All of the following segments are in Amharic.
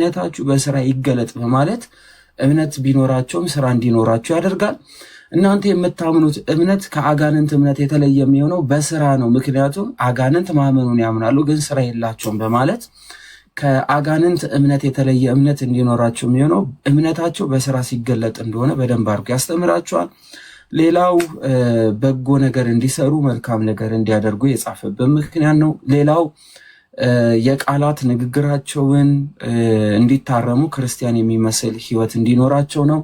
እምነታችሁ በስራ ይገለጥ በማለት እምነት ቢኖራቸውም ስራ እንዲኖራቸው ያደርጋል። እናንተ የምታምኑት እምነት ከአጋንንት እምነት የተለየ የሚሆነው በስራ ነው። ምክንያቱም አጋንንት ማመኑን ያምናሉ፣ ግን ስራ የላቸውም በማለት ከአጋንንት እምነት የተለየ እምነት እንዲኖራቸው የሚሆነው እምነታቸው በስራ ሲገለጥ እንደሆነ በደንብ አድርጎ ያስተምራቸዋል። ሌላው በጎ ነገር እንዲሰሩ መልካም ነገር እንዲያደርጉ የጻፈበት ምክንያት ነው። ሌላው የቃላት ንግግራቸውን እንዲታረሙ ክርስቲያን የሚመስል ህይወት እንዲኖራቸው ነው።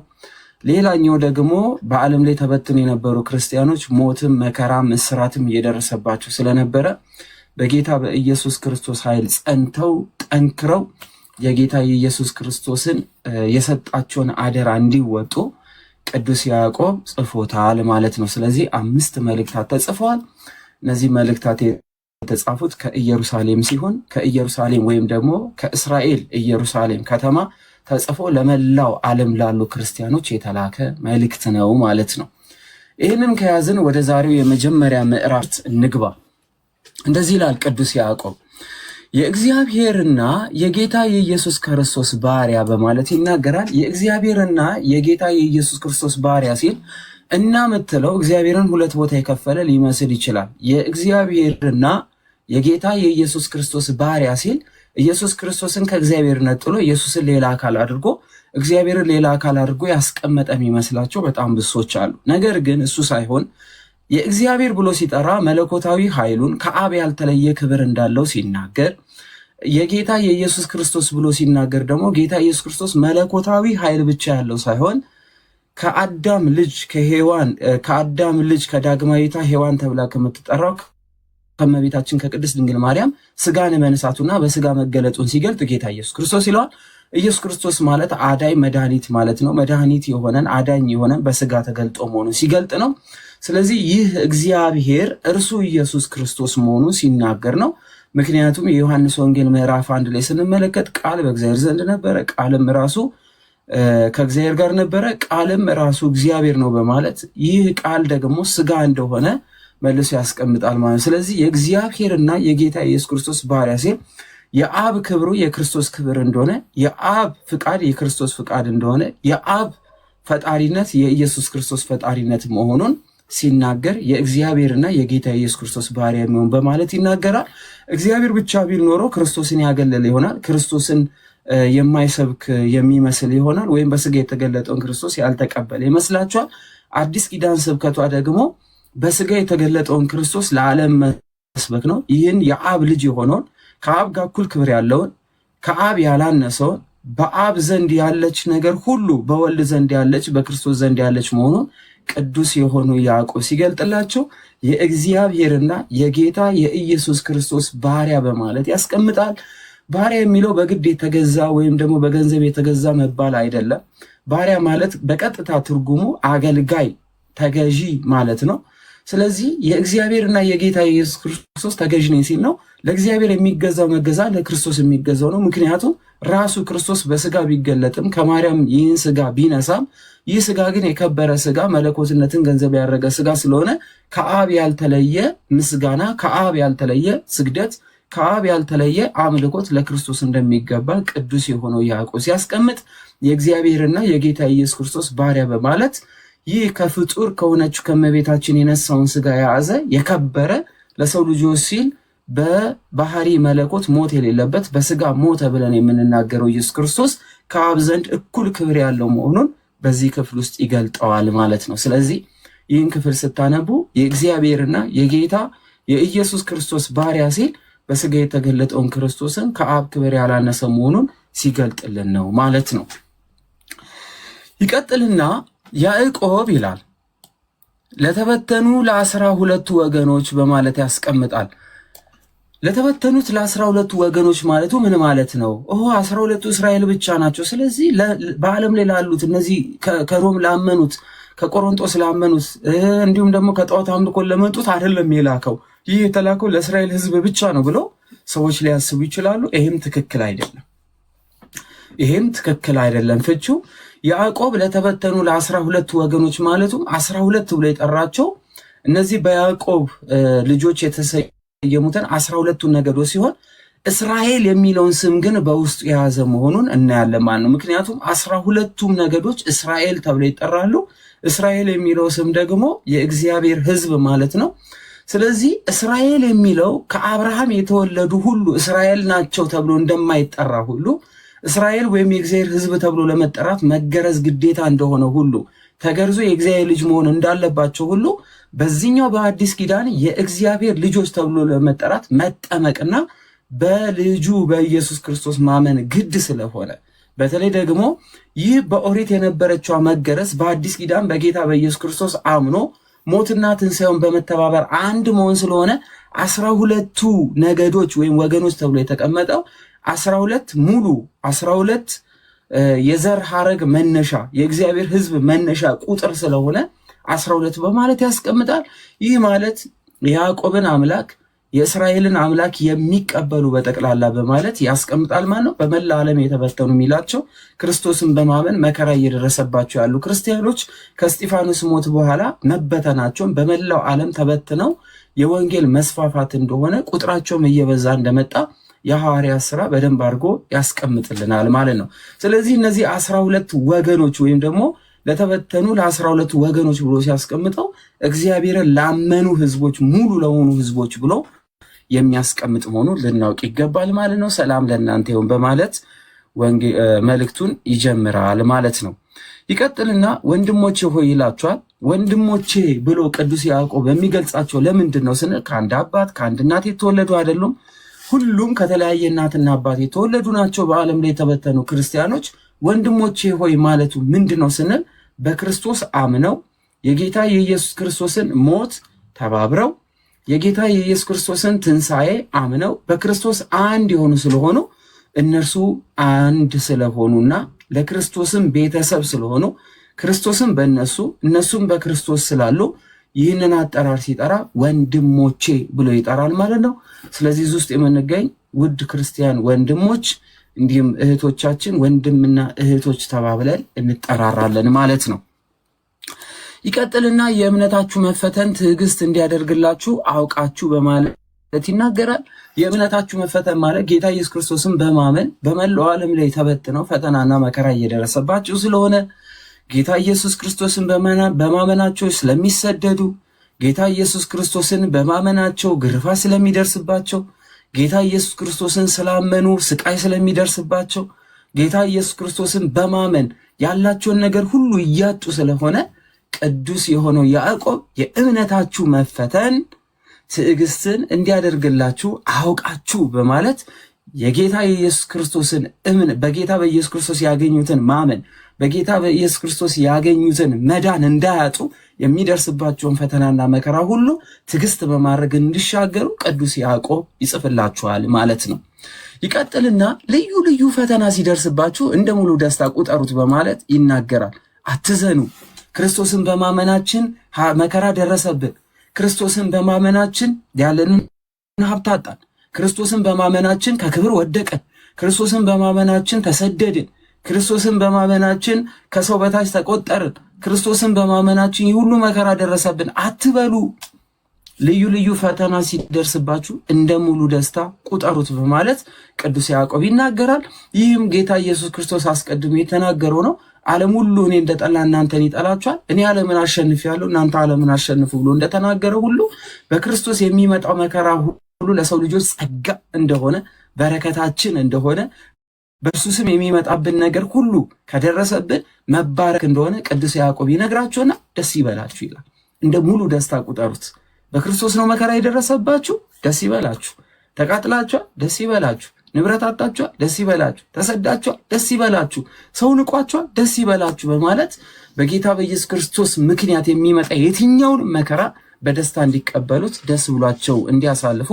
ሌላኛው ደግሞ በዓለም ላይ ተበትነው የነበሩ ክርስቲያኖች ሞትም መከራም እስራትም እየደረሰባቸው ስለነበረ በጌታ በኢየሱስ ክርስቶስ ኃይል ጸንተው ጠንክረው የጌታ የኢየሱስ ክርስቶስን የሰጣቸውን አደራ እንዲወጡ ቅዱስ ያዕቆብ ጽፎታል ማለት ነው። ስለዚህ 5 መልእክታት ተጽፈዋል። እነዚህ መልእክታት የተጻፉት ከኢየሩሳሌም ሲሆን ከኢየሩሳሌም ወይም ደግሞ ከእስራኤል ኢየሩሳሌም ከተማ ተጽፎ ለመላው ዓለም ላሉ ክርስቲያኖች የተላከ መልእክት ነው ማለት ነው። ይህንን ከያዝን ወደ ዛሬው የመጀመሪያ ምዕራፍ እንግባ። እንደዚህ ይላል ቅዱስ ያዕቆብ፣ የእግዚአብሔርና የጌታ የኢየሱስ ክርስቶስ ባሪያ በማለት ይናገራል። የእግዚአብሔርና የጌታ የኢየሱስ ክርስቶስ ባሪያ ሲል እና ምትለው እግዚአብሔርን ሁለት ቦታ የከፈለ ሊመስል ይችላል። የእግዚአብሔርና የጌታ የኢየሱስ ክርስቶስ ባሪያ ሲል ኢየሱስ ክርስቶስን ከእግዚአብሔር ነጥሎ ኢየሱስን ሌላ አካል አድርጎ እግዚአብሔርን ሌላ አካል አድርጎ ያስቀመጠ የሚመስላቸው በጣም ብሶች አሉ። ነገር ግን እሱ ሳይሆን የእግዚአብሔር ብሎ ሲጠራ መለኮታዊ ኃይሉን ከአብ ያልተለየ ክብር እንዳለው ሲናገር፣ የጌታ የኢየሱስ ክርስቶስ ብሎ ሲናገር ደግሞ ጌታ ኢየሱስ ክርስቶስ መለኮታዊ ኃይል ብቻ ያለው ሳይሆን ከአዳም ልጅ ከዳግማዊቷ ሔዋን ተብላ ከምትጠራው ከመቤታችን ከቅድስት ድንግል ማርያም ስጋን መንሳቱና በስጋ መገለጡን ሲገልጥ ጌታ ኢየሱስ ክርስቶስ ይለዋል። ኢየሱስ ክርስቶስ ማለት አዳኝ መድኃኒት ማለት ነው። መድኃኒት የሆነን አዳኝ የሆነን በስጋ ተገልጦ መሆኑን ሲገልጥ ነው። ስለዚህ ይህ እግዚአብሔር እርሱ ኢየሱስ ክርስቶስ መሆኑን ሲናገር ነው። ምክንያቱም የዮሐንስ ወንጌል ምዕራፍ 1 ላይ ስንመለከት ቃል በእግዚአብሔር ዘንድ ነበረ፣ ቃልም ራሱ ከእግዚአብሔር ጋር ነበረ፣ ቃልም ራሱ እግዚአብሔር ነው በማለት ይህ ቃል ደግሞ ስጋ እንደሆነ መልሶ ያስቀምጣል ማለት። ስለዚህ የእግዚአብሔርና የጌታ ኢየሱስ ክርስቶስ ባሪያ ሲል የአብ ክብሩ የክርስቶስ ክብር እንደሆነ፣ የአብ ፍቃድ የክርስቶስ ፍቃድ እንደሆነ፣ የአብ ፈጣሪነት የኢየሱስ ክርስቶስ ፈጣሪነት መሆኑን ሲናገር የእግዚአብሔርና የጌታ ኢየሱስ ክርስቶስ ባሪያ የሚሆን በማለት ይናገራል። እግዚአብሔር ብቻ ቢል ኖሮ ክርስቶስን ያገለለ ይሆናል። ክርስቶስን የማይሰብክ የሚመስል ይሆናል። ወይም በስጋ የተገለጠውን ክርስቶስ ያልተቀበለ ይመስላችኋል። አዲስ ኪዳን ስብከቷ ደግሞ በስጋ የተገለጠውን ክርስቶስ ለዓለም መስበክ ነው። ይህን የአብ ልጅ የሆነውን ከአብ ጋር እኩል ክብር ያለውን ከአብ ያላነሰውን በአብ ዘንድ ያለች ነገር ሁሉ በወልድ ዘንድ ያለች በክርስቶስ ዘንድ ያለች መሆኑን ቅዱስ የሆኑ ያዕቆብ ሲገልጥላቸው የእግዚአብሔርና የጌታ የኢየሱስ ክርስቶስ ባሪያ በማለት ያስቀምጣል። ባሪያ የሚለው በግድ የተገዛ ወይም ደግሞ በገንዘብ የተገዛ መባል አይደለም። ባሪያ ማለት በቀጥታ ትርጉሙ አገልጋይ፣ ተገዢ ማለት ነው። ስለዚህ የእግዚአብሔርና የጌታ የኢየሱስ ክርስቶስ ተገዥ ነኝ ሲል ነው። ለእግዚአብሔር የሚገዛው መገዛ ለክርስቶስ የሚገዛው ነው። ምክንያቱም ራሱ ክርስቶስ በስጋ ቢገለጥም ከማርያም ይህን ስጋ ቢነሳም ይህ ስጋ ግን የከበረ ስጋ መለኮትነትን ገንዘብ ያደረገ ስጋ ስለሆነ ከአብ ያልተለየ ምስጋና፣ ከአብ ያልተለየ ስግደት፣ ከአብ ያልተለየ አምልኮት ለክርስቶስ እንደሚገባ ቅዱስ የሆነው ያዕቆብ ሲያስቀምጥ የእግዚአብሔርና የጌታ ኢየሱስ ክርስቶስ ባሪያ በማለት ይህ ከፍጡር ከሆነችው ከመቤታችን የነሳውን ስጋ የያዘ የከበረ ለሰው ልጆች ሲል በባህሪ መለኮት ሞት የሌለበት በስጋ ሞተ ብለን የምንናገረው ኢየሱስ ክርስቶስ ከአብ ዘንድ እኩል ክብር ያለው መሆኑን በዚህ ክፍል ውስጥ ይገልጠዋል ማለት ነው። ስለዚህ ይህን ክፍል ስታነቡ የእግዚአብሔርና የጌታ የኢየሱስ ክርስቶስ ባሪያ ሲል በስጋ የተገለጠውን ክርስቶስን ከአብ ክብር ያላነሰ መሆኑን ሲገልጥልን ነው ማለት ነው። ይቀጥልና ያዕቆብ ይላል ለተበተኑ ለ12 ወገኖች በማለት ያስቀምጣል። ለተበተኑት ለ12 ወገኖች ማለቱ ምን ማለት ነው? 12ቱ እስራኤል ብቻ ናቸው። ስለዚህ በዓለም ላይ ላሉት እነዚህ ከሮም ላመኑት፣ ከቆሮንጦስ ላመኑት እንዲሁም ደግሞ ከጣዖት አምልኮ ለመጡት አይደለም የላከው። ይህ የተላከው ለእስራኤል ሕዝብ ብቻ ነው ብለው ሰዎች ሊያስቡ ይችላሉ። ይሄም ትክክል አይደለም። ፍቺው ያዕቆብ ለተበተኑ ለ12 ወገኖች ማለቱም 12 ብሎ የጠራቸው እነዚህ በያዕቆብ ልጆች የተሰየሙትን 12ቱን ነገዶች ሲሆን እስራኤል የሚለውን ስም ግን በውስጡ የያዘ መሆኑን እናያለን ማለት ነው። ምክንያቱም 12ቱም ነገዶች እስራኤል ተብለው ይጠራሉ። እስራኤል የሚለው ስም ደግሞ የእግዚአብሔር ሕዝብ ማለት ነው። ስለዚህ እስራኤል የሚለው ከአብርሃም የተወለዱ ሁሉ እስራኤል ናቸው ተብሎ እንደማይጠራ ሁሉ እስራኤል ወይም የእግዚአብሔር ሕዝብ ተብሎ ለመጠራት መገረዝ ግዴታ እንደሆነ ሁሉ ተገርዞ የእግዚአብሔር ልጅ መሆን እንዳለባቸው ሁሉ በዚህኛው በአዲስ ኪዳን የእግዚአብሔር ልጆች ተብሎ ለመጠራት መጠመቅና በልጁ በኢየሱስ ክርስቶስ ማመን ግድ ስለሆነ በተለይ ደግሞ ይህ በኦሪት የነበረችው መገረዝ በአዲስ ኪዳን በጌታ በኢየሱስ ክርስቶስ አምኖ ሞትና ትንሣኤውን በመተባበር አንድ መሆን ስለሆነ 12ቱ ነገዶች ወይም ወገኖች ተብሎ የተቀመጠው 12 ሙሉ 12 የዘር ሐረግ መነሻ የእግዚአብሔር ሕዝብ መነሻ ቁጥር ስለሆነ 12 በማለት ያስቀምጣል። ይህ ማለት የያዕቆብን አምላክ የእስራኤልን አምላክ የሚቀበሉ በጠቅላላ በማለት ያስቀምጣል ማለት ነው። በመላ ዓለም የተበተኑ የሚላቸው ክርስቶስን በማመን መከራ እየደረሰባቸው ያሉ ክርስቲያኖች ከእስጢፋኖስ ሞት በኋላ መበተናቸውን በመላው ዓለም ተበትነው የወንጌል መስፋፋት እንደሆነ ቁጥራቸውም እየበዛ እንደመጣ የሐዋርያት ሥራ በደንብ አድርጎ ያስቀምጥልናል ማለት ነው። ስለዚህ እነዚህ 12 ወገኖች ወይም ደግሞ ለተበተኑ ለ12 ወገኖች ብሎ ሲያስቀምጠው እግዚአብሔርን ላመኑ ህዝቦች ሙሉ ለሆኑ ህዝቦች ብሎ የሚያስቀምጥ መሆኑን ልናውቅ ይገባል ማለት ነው። ሰላም ለእናንተ ይሁን በማለት መልእክቱን ይጀምራል ማለት ነው። ይቀጥልና ወንድሞቼ ሆይ ይላቸዋል። ወንድሞቼ ብሎ ቅዱስ ያዕቆብ የሚገልጻቸው ለምንድን ነው ስንል ከአንድ አባት ከአንድ እናት የተወለዱ አይደሉም። ሁሉም ከተለያየ እናትና አባት የተወለዱ ናቸው። በዓለም ላይ የተበተኑ ክርስቲያኖች ወንድሞቼ ሆይ ማለቱ ምንድን ነው ስንል በክርስቶስ አምነው የጌታ የኢየሱስ ክርስቶስን ሞት ተባብረው የጌታ የኢየሱስ ክርስቶስን ትንሣኤ አምነው በክርስቶስ አንድ የሆኑ ስለሆኑ እነርሱ አንድ ስለሆኑና ለክርስቶስም ቤተሰብ ስለሆኑ ክርስቶስም በእነሱ እነሱም በክርስቶስ ስላሉ ይህንን አጠራር ሲጠራ ወንድሞቼ ብሎ ይጠራል ማለት ነው። ስለዚህ እዚህ ውስጥ የምንገኝ ውድ ክርስቲያን ወንድሞች እንዲሁም እህቶቻችን ወንድምና እህቶች ተባብለን እንጠራራለን ማለት ነው። ይቀጥልና የእምነታችሁ መፈተን ትዕግስት እንዲያደርግላችሁ አውቃችሁ በማለት ይናገራል። የእምነታችሁ መፈተን ማለት ጌታ ኢየሱስ ክርስቶስን በማመን በመላው ዓለም ላይ ተበትነው ፈተናና መከራ እየደረሰባቸው ስለሆነ ጌታ ኢየሱስ ክርስቶስን በማመናቸው ስለሚሰደዱ፣ ጌታ ኢየሱስ ክርስቶስን በማመናቸው ግርፋት ስለሚደርስባቸው፣ ጌታ ኢየሱስ ክርስቶስን ስላመኑ ስቃይ ስለሚደርስባቸው፣ ጌታ ኢየሱስ ክርስቶስን በማመን ያላቸውን ነገር ሁሉ እያጡ ስለሆነ ቅዱስ የሆነው ያዕቆብ የእምነታችሁ መፈተን ትዕግስትን እንዲያደርግላችሁ አውቃችሁ በማለት የጌታ የኢየሱስ ክርስቶስን በጌታ በኢየሱስ ክርስቶስ ያገኙትን ማመን በጌታ በኢየሱስ ክርስቶስ ያገኙትን መዳን እንዳያጡ የሚደርስባቸውን ፈተናና መከራ ሁሉ ትዕግስት በማድረግ እንዲሻገሩ ቅዱስ ያዕቆብ ይጽፍላችኋል ማለት ነው። ይቀጥልና ልዩ ልዩ ፈተና ሲደርስባችሁ እንደ ሙሉ ደስታ ቁጠሩት በማለት ይናገራል። አትዘኑ፣ ክርስቶስን በማመናችን መከራ ደረሰብን፣ ክርስቶስን በማመናችን ያለንን ሀብት አጣን፣ ክርስቶስን በማመናችን ከክብር ወደቀን፣ ክርስቶስን በማመናችን ተሰደድን፣ ክርስቶስን በማመናችን ከሰው በታች ተቆጠርን፣ ክርስቶስን በማመናችን ይህ ሁሉ መከራ ደረሰብን አትበሉ። ልዩ ልዩ ፈተና ሲደርስባችሁ እንደ ሙሉ ደስታ ቁጠሩት በማለት ቅዱስ ያዕቆብ ይናገራል። ይህም ጌታ ኢየሱስ ክርስቶስ አስቀድሞ የተናገረው ነው። ዓለም ሁሉ እኔ እንደጠላ እናንተን ይጠላችኋል፣ እኔ ዓለምን አሸንፌአለሁ እናንተ ዓለምን አሸንፉ ብሎ እንደተናገረው ሁሉ በክርስቶስ የሚመጣው መከራ ሁሉ ለሰው ልጆች ጸጋ እንደሆነ በረከታችን እንደሆነ በእርሱ ስም የሚመጣብን ነገር ሁሉ ከደረሰብን መባረክ እንደሆነ ቅዱስ ያዕቆብ ይነግራችሁና ደስ ይበላችሁ ይላል። እንደ ሙሉ ደስታ ቁጠሩት። በክርስቶስ ነው መከራ የደረሰባችሁ፣ ደስ ይበላችሁ። ተቃጥላችኋል፣ ደስ ይበላችሁ። ንብረት አጣችኋል፣ ደስ ይበላችሁ። ተሰዳችኋል፣ ደስ ይበላችሁ። ሰው ንቋችኋል፣ ደስ ይበላችሁ በማለት በጌታ በኢየሱስ ክርስቶስ ምክንያት የሚመጣ የትኛውን መከራ በደስታ እንዲቀበሉት ደስ ብሏቸው እንዲያሳልፉ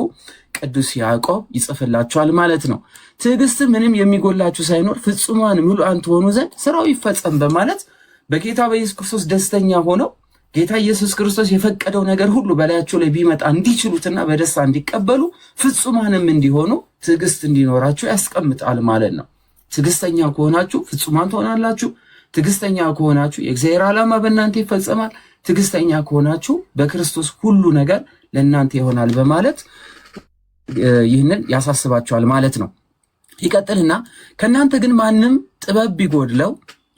ቅዱስ ያዕቆብ ይጽፍላችኋል ማለት ነው። ትዕግስት ምንም የሚጎላችሁ ሳይኖር ፍጹማን ምሉዓን ትሆኑ ዘንድ ስራው ይፈጸም በማለት በጌታ በኢየሱስ ክርስቶስ ደስተኛ ሆነው ጌታ ኢየሱስ ክርስቶስ የፈቀደው ነገር ሁሉ በላያቸው ላይ ቢመጣ እንዲችሉትና በደስታ እንዲቀበሉ ፍጹማንም እንዲሆኑ ትዕግስት እንዲኖራችሁ ያስቀምጣል ማለት ነው። ትዕግስተኛ ከሆናችሁ ፍጹማን ትሆናላችሁ። ትዕግስተኛ ከሆናችሁ የእግዚአብሔር ዓላማ በእናንተ ይፈጸማል። ትዕግስተኛ ከሆናችሁ በክርስቶስ ሁሉ ነገር ለእናንተ ይሆናል በማለት ይህንን ያሳስባቸዋል ማለት ነው። ይቀጥልና ከእናንተ ግን ማንም ጥበብ ቢጎድለው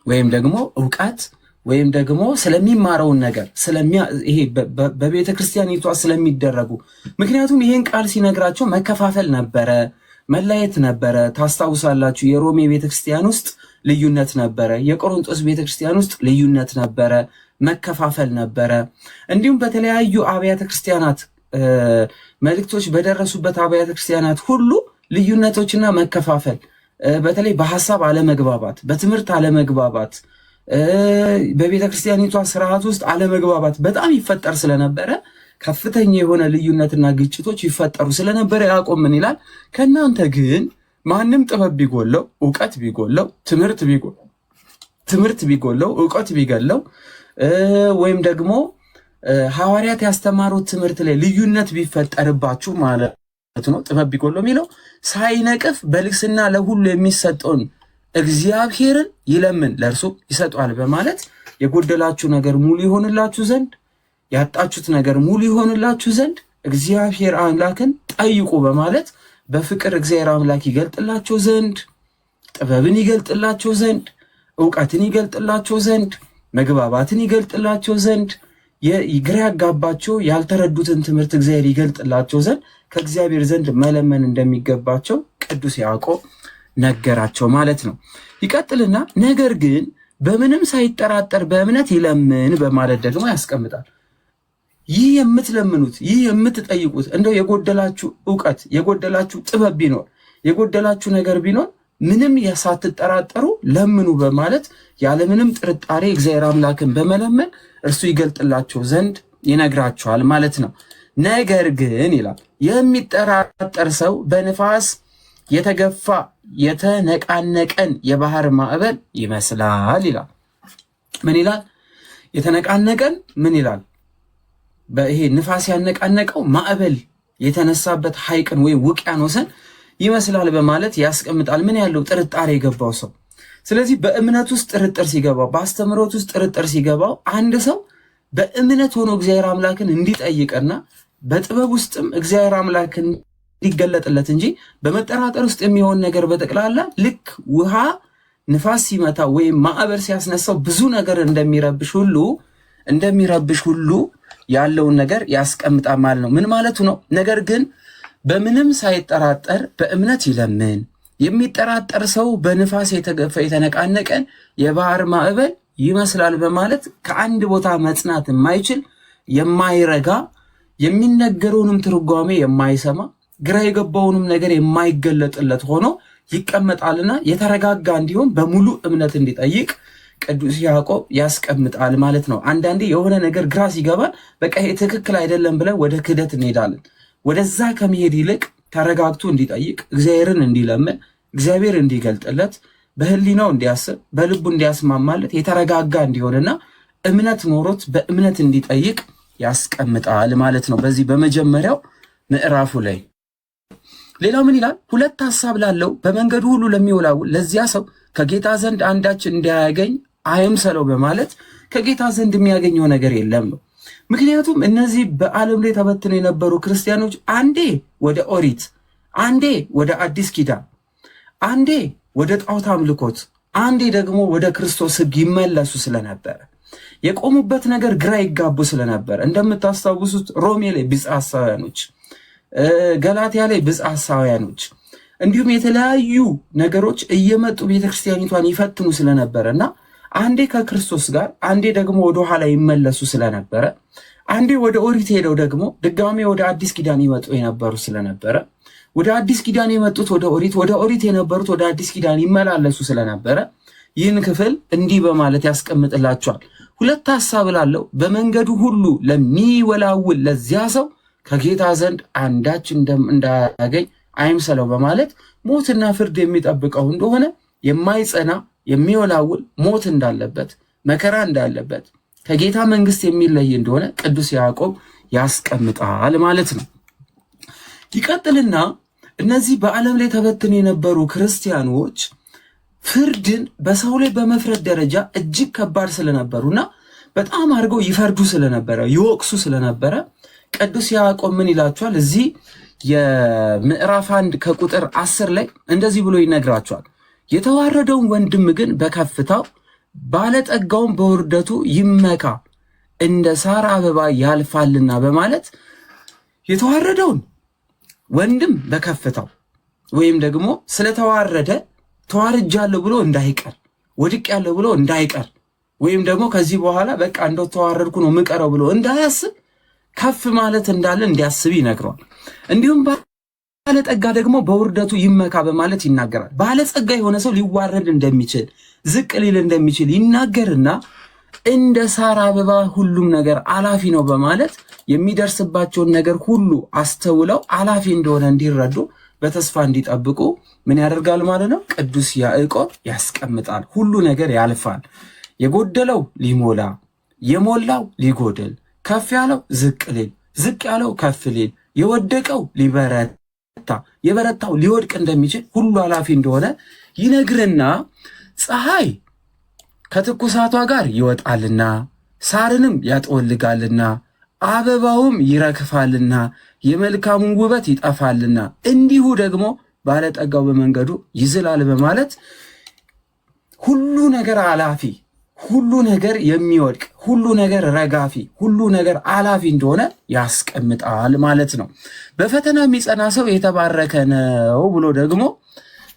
ወይም ደግሞ እውቀት ወይም ደግሞ ስለሚማረውን ነገር ይሄ በቤተ ክርስቲያኒቷ ስለሚደረጉ ምክንያቱም ይሄን ቃል ሲነግራቸው መከፋፈል ነበረ፣ መለየት ነበረ። ታስታውሳላችሁ፣ የሮሜ ቤተክርስቲያን ውስጥ ልዩነት ነበረ፣ የቆሮንቶስ ቤተክርስቲያን ውስጥ ልዩነት ነበረ፣ መከፋፈል ነበረ። እንዲሁም በተለያዩ አብያተ ክርስቲያናት መልእክቶች በደረሱበት አብያተ ክርስቲያናት ሁሉ ልዩነቶችና መከፋፈል፣ በተለይ በሐሳብ አለመግባባት፣ በትምህርት አለመግባባት፣ በቤተ ክርስቲያኒቷ ስርዓት ውስጥ አለመግባባት በጣም ይፈጠር ስለነበረ ከፍተኛ የሆነ ልዩነትና ግጭቶች ይፈጠሩ ስለነበረ ያዕቆብ ምን ይላል? ከእናንተ ግን ማንም ጥበብ ቢጎለው፣ እውቀት ቢጎለው፣ ትምህርት ቢጎለው፣ እውቀት ቢገለው ወይም ደግሞ ሐዋርያት ያስተማሩት ትምህርት ላይ ልዩነት ቢፈጠርባችሁ ማለት ነው። ጥበብ ቢጎለው የሚለው ሳይነቅፍ በልግስና ለሁሉ የሚሰጠውን እግዚአብሔርን ይለምን ለእርሱ ይሰጠዋል በማለት የጎደላችሁ ነገር ሙሉ ይሆንላችሁ ዘንድ ያጣችሁት ነገር ሙሉ ይሆንላችሁ ዘንድ እግዚአብሔር አምላክን ጠይቁ በማለት በፍቅር እግዚአብሔር አምላክ ይገልጥላቸው ዘንድ ጥበብን ይገልጥላቸው ዘንድ እውቀትን ይገልጥላቸው ዘንድ መግባባትን ይገልጥላቸው ዘንድ ግራ ያጋባቸው ያልተረዱትን ትምህርት እግዚአብሔር ይገልጥላቸው ዘንድ ከእግዚአብሔር ዘንድ መለመን እንደሚገባቸው ቅዱስ ያዕቆብ ነገራቸው ማለት ነው። ይቀጥልና ነገር ግን በምንም ሳይጠራጠር በእምነት ይለምን በማለት ደግሞ ያስቀምጣል። ይህ የምትለምኑት ይህ የምትጠይቁት እንደው የጎደላችሁ እውቀት የጎደላችሁ ጥበብ ቢኖር የጎደላችሁ ነገር ቢኖር ምንም ሳትጠራጠሩ ለምኑ በማለት ያለምንም ጥርጣሬ እግዚአብሔር አምላክን በመለመን እርሱ ይገልጥላቸው ዘንድ ይነግራቸዋል ማለት ነው። ነገር ግን ይላል የሚጠራጠር ሰው በንፋስ የተገፋ የተነቃነቀን የባህር ማዕበል ይመስላል ይላል። ምን ይላል? የተነቃነቀን ምን ይላል? ይሄ ንፋስ ያነቃነቀው ማዕበል የተነሳበት ሐይቅን ወይም ውቅያኖስን ይመስላል በማለት ያስቀምጣል። ምን ያለው ጥርጣሬ የገባው ሰው። ስለዚህ በእምነት ውስጥ ጥርጥር ሲገባው፣ በአስተምህሮት ውስጥ ጥርጥር ሲገባው አንድ ሰው በእምነት ሆኖ እግዚአብሔር አምላክን እንዲጠይቅና በጥበብ ውስጥም እግዚአብሔር አምላክን እንዲገለጥለት እንጂ በመጠራጠር ውስጥ የሚሆን ነገር በጠቅላላ ልክ ውሃ ንፋስ ሲመታ ወይም ማዕበል ሲያስነሳው ብዙ ነገር እንደሚረብሽ ሁሉ ያለውን ነገር ያስቀምጣል ማለት ነው። ምን ማለቱ ነው? ነገር ግን በምንም ሳይጠራጠር በእምነት ይለምን። የሚጠራጠር ሰው በንፋስ የተገፋ የተነቃነቀን የባህር ማዕበል ይመስላል በማለት ከአንድ ቦታ መጽናት የማይችል የማይረጋ የሚነገረውንም ትርጓሜ የማይሰማ ግራ የገባውንም ነገር የማይገለጥለት ሆኖ ይቀመጣልና የተረጋጋ እንዲሆን በሙሉ እምነት እንዲጠይቅ ቅዱስ ያዕቆብ ያስቀምጣል ማለት ነው። አንዳንዴ የሆነ ነገር ግራ ሲገባን በቃ ይሄ ትክክል አይደለም ብለን ወደ ክህደት እንሄዳለን። ወደዛ ከመሄድ ይልቅ ተረጋግቶ እንዲጠይቅ እግዚአብሔርን እንዲለምን እግዚአብሔር እንዲገልጥለት በህሊናው እንዲያስብ በልቡ እንዲያስማማለት የተረጋጋ እንዲሆንና እምነት ኖሮት በእምነት እንዲጠይቅ ያስቀምጣል ማለት ነው። በዚህ በመጀመሪያው ምዕራፉ ላይ ሌላው ምን ይላል? ሁለት ሐሳብ ላለው በመንገዱ ሁሉ ለሚወላውል ለዚያ ሰው ከጌታ ዘንድ አንዳች እንዳያገኝ አይምሰለው በማለት ከጌታ ዘንድ የሚያገኘው ነገር የለም ነው። ምክንያቱም እነዚህ በዓለም ላይ ተበትነው የነበሩ ክርስቲያኖች አንዴ ወደ ኦሪት፣ አንዴ ወደ አዲስ ኪዳን፣ አንዴ ወደ ጣዖት አምልኮት፣ አንዴ ደግሞ ወደ ክርስቶስ ሕግ ይመለሱ ስለነበረ የቆሙበት ነገር ግራ ይጋቡ ስለነበረ እንደምታስታውሱት ሮሜ ላይ ብፅዕ ሐሳውያኖች፣ ገላትያ ላይ ብፅዕ ሐሳውያኖች እንዲሁም የተለያዩ ነገሮች እየመጡ ቤተክርስቲያኒቷን ይፈትኑ ስለነበረ እና አንዴ ከክርስቶስ ጋር አንዴ ደግሞ ወደ ኋላ ይመለሱ ስለነበረ አንዴ ወደ ኦሪት ሄደው ደግሞ ድጋሜ ወደ አዲስ ኪዳን ይመጡ የነበሩ ስለነበረ ወደ አዲስ ኪዳን የመጡት ወደ ኦሪት የነበሩት ወደ አዲስ ኪዳን ይመላለሱ ስለነበረ ይህን ክፍል እንዲህ በማለት ያስቀምጥላቸዋል። ሁለት ሐሳብ ላለው በመንገዱ ሁሉ ለሚወላውል ለዚያ ሰው ከጌታ ዘንድ አንዳች እንዳያገኝ አይምሰለው በማለት ሞትና ፍርድ የሚጠብቀው እንደሆነ የማይጸና የሚወላውል ሞት እንዳለበት መከራ እንዳለበት ከጌታ መንግስት የሚለይ እንደሆነ ቅዱስ ያዕቆብ ያስቀምጣል ማለት ነው። ይቀጥልና እነዚህ በዓለም ላይ ተበትነው የነበሩ ክርስቲያኖች ፍርድን በሰው ላይ በመፍረድ ደረጃ እጅግ ከባድ ስለነበሩና በጣም አድርገው ይፈርዱ ስለነበረ ይወቅሱ ስለነበረ ቅዱስ ያዕቆብ ምን ይላቸዋል? እዚህ የምዕራፍ 1 ከቁጥር 10 ላይ እንደዚህ ብሎ ይነግራቸዋል። የተዋረደውን ወንድም ግን በከፍታው ባለጠጋውን በውርደቱ ይመካ እንደ ሳር አበባ ያልፋልና በማለት የተዋረደውን ወንድም በከፍታው ወይም ደግሞ ስለተዋረደ ተዋርጃለሁ ብሎ እንዳይቀር፣ ወድቄያለሁ ብሎ እንዳይቀር፣ ወይም ደግሞ ከዚህ በኋላ በቃ እንደው ተዋረድኩ ነው ምቀረው ብሎ እንዳያስብ ከፍ ማለት እንዳለ እንዲያስብ ይነግረዋል። እንዲሁም ባለጠጋ ደግሞ በውርደቱ ይመካ በማለት ይናገራል። ባለጸጋ የሆነ ሰው ሊዋረድ እንደሚችል ዝቅ ሊል እንደሚችል ይናገርና እንደ ሳር አበባ ሁሉም ነገር አላፊ ነው በማለት የሚደርስባቸውን ነገር ሁሉ አስተውለው አላፊ እንደሆነ እንዲረዱ በተስፋ እንዲጠብቁ ምን ያደርጋል ማለት ነው? ቅዱስ ያዕቆብ ያስቀምጣል። ሁሉ ነገር ያልፋል። የጎደለው ሊሞላ፣ የሞላው ሊጎድል፣ ከፍ ያለው ዝቅ ሊል፣ ዝቅ ያለው ከፍ ሊል፣ የወደቀው ሊበረታ፣ የበረታው ሊወድቅ እንደሚችል ሁሉ አላፊ እንደሆነ ይነግርና ፀሐይ ከትኩሳቷ ጋር ይወጣልና ሳርንም ያጠወልጋልና አበባውም ይረግፋልና የመልካሙን ውበት ይጠፋልና እንዲሁ ደግሞ ባለጠጋው በመንገዱ ይዝላል በማለት ሁሉ ነገር አላፊ፣ ሁሉ ነገር የሚወድቅ፣ ሁሉ ነገር ረጋፊ፣ ሁሉ ነገር አላፊ እንደሆነ ያስቀምጣል ማለት ነው። በፈተና የሚጸና ሰው የተባረከ ነው ብሎ ደግሞ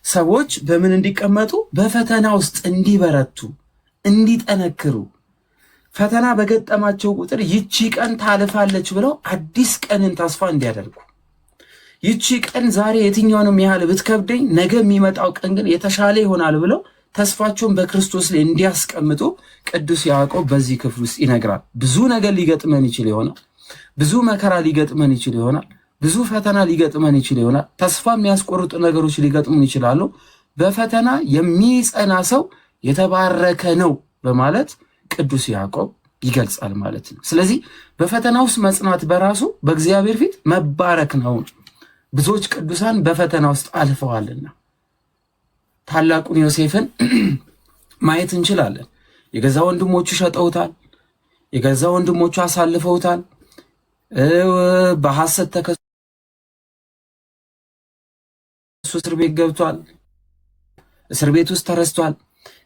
ሰዎች በምን እንዲቀመጡ? በፈተና ውስጥ እንዲበረቱ፣ እንዲጠነክሩ፣ ፈተና በገጠማቸው ቁጥር ይቺ ቀን ታልፋለች ብለው አዲስ ቀንን ተስፋ እንዲያደርጉ፣ ይቺ ቀን ዛሬ የትኛውንም ያህል ብትከብደኝ ነገ የሚመጣው ቀን ግን የተሻለ ይሆናል ብለው ተስፋቸውን በክርስቶስ ላይ እንዲያስቀምጡ ቅዱስ ያዕቆብ በዚህ ክፍል ውስጥ ይነግራል። ብዙ ነገር ሊገጥመን ይችል ይሆናል። ብዙ መከራ ሊገጥመን ይችል ይሆናል። ብዙ ፈተና ሊገጥመን ይችል ይሆናል። ተስፋ የሚያስቆርጡ ነገሮች ሊገጥሙን ይችላሉ። በፈተና የሚጸና ሰው የተባረከ ነው በማለት ቅዱስ ያዕቆብ ይገልጻል ማለት ነው። ስለዚህ በፈተና ውስጥ መጽናት በራሱ በእግዚአብሔር ፊት መባረክ ነው። ብዙዎች ቅዱሳን በፈተና ውስጥ አልፈዋልና ታላቁን ዮሴፍን ማየት እንችላለን። የገዛ ወንድሞቹ ሸጠውታል። የገዛ ወንድሞቹ አሳልፈውታል። በሐሰት ተከሶ እስር ቤት ገብቷል። እስር ቤት ውስጥ ተረስቷል።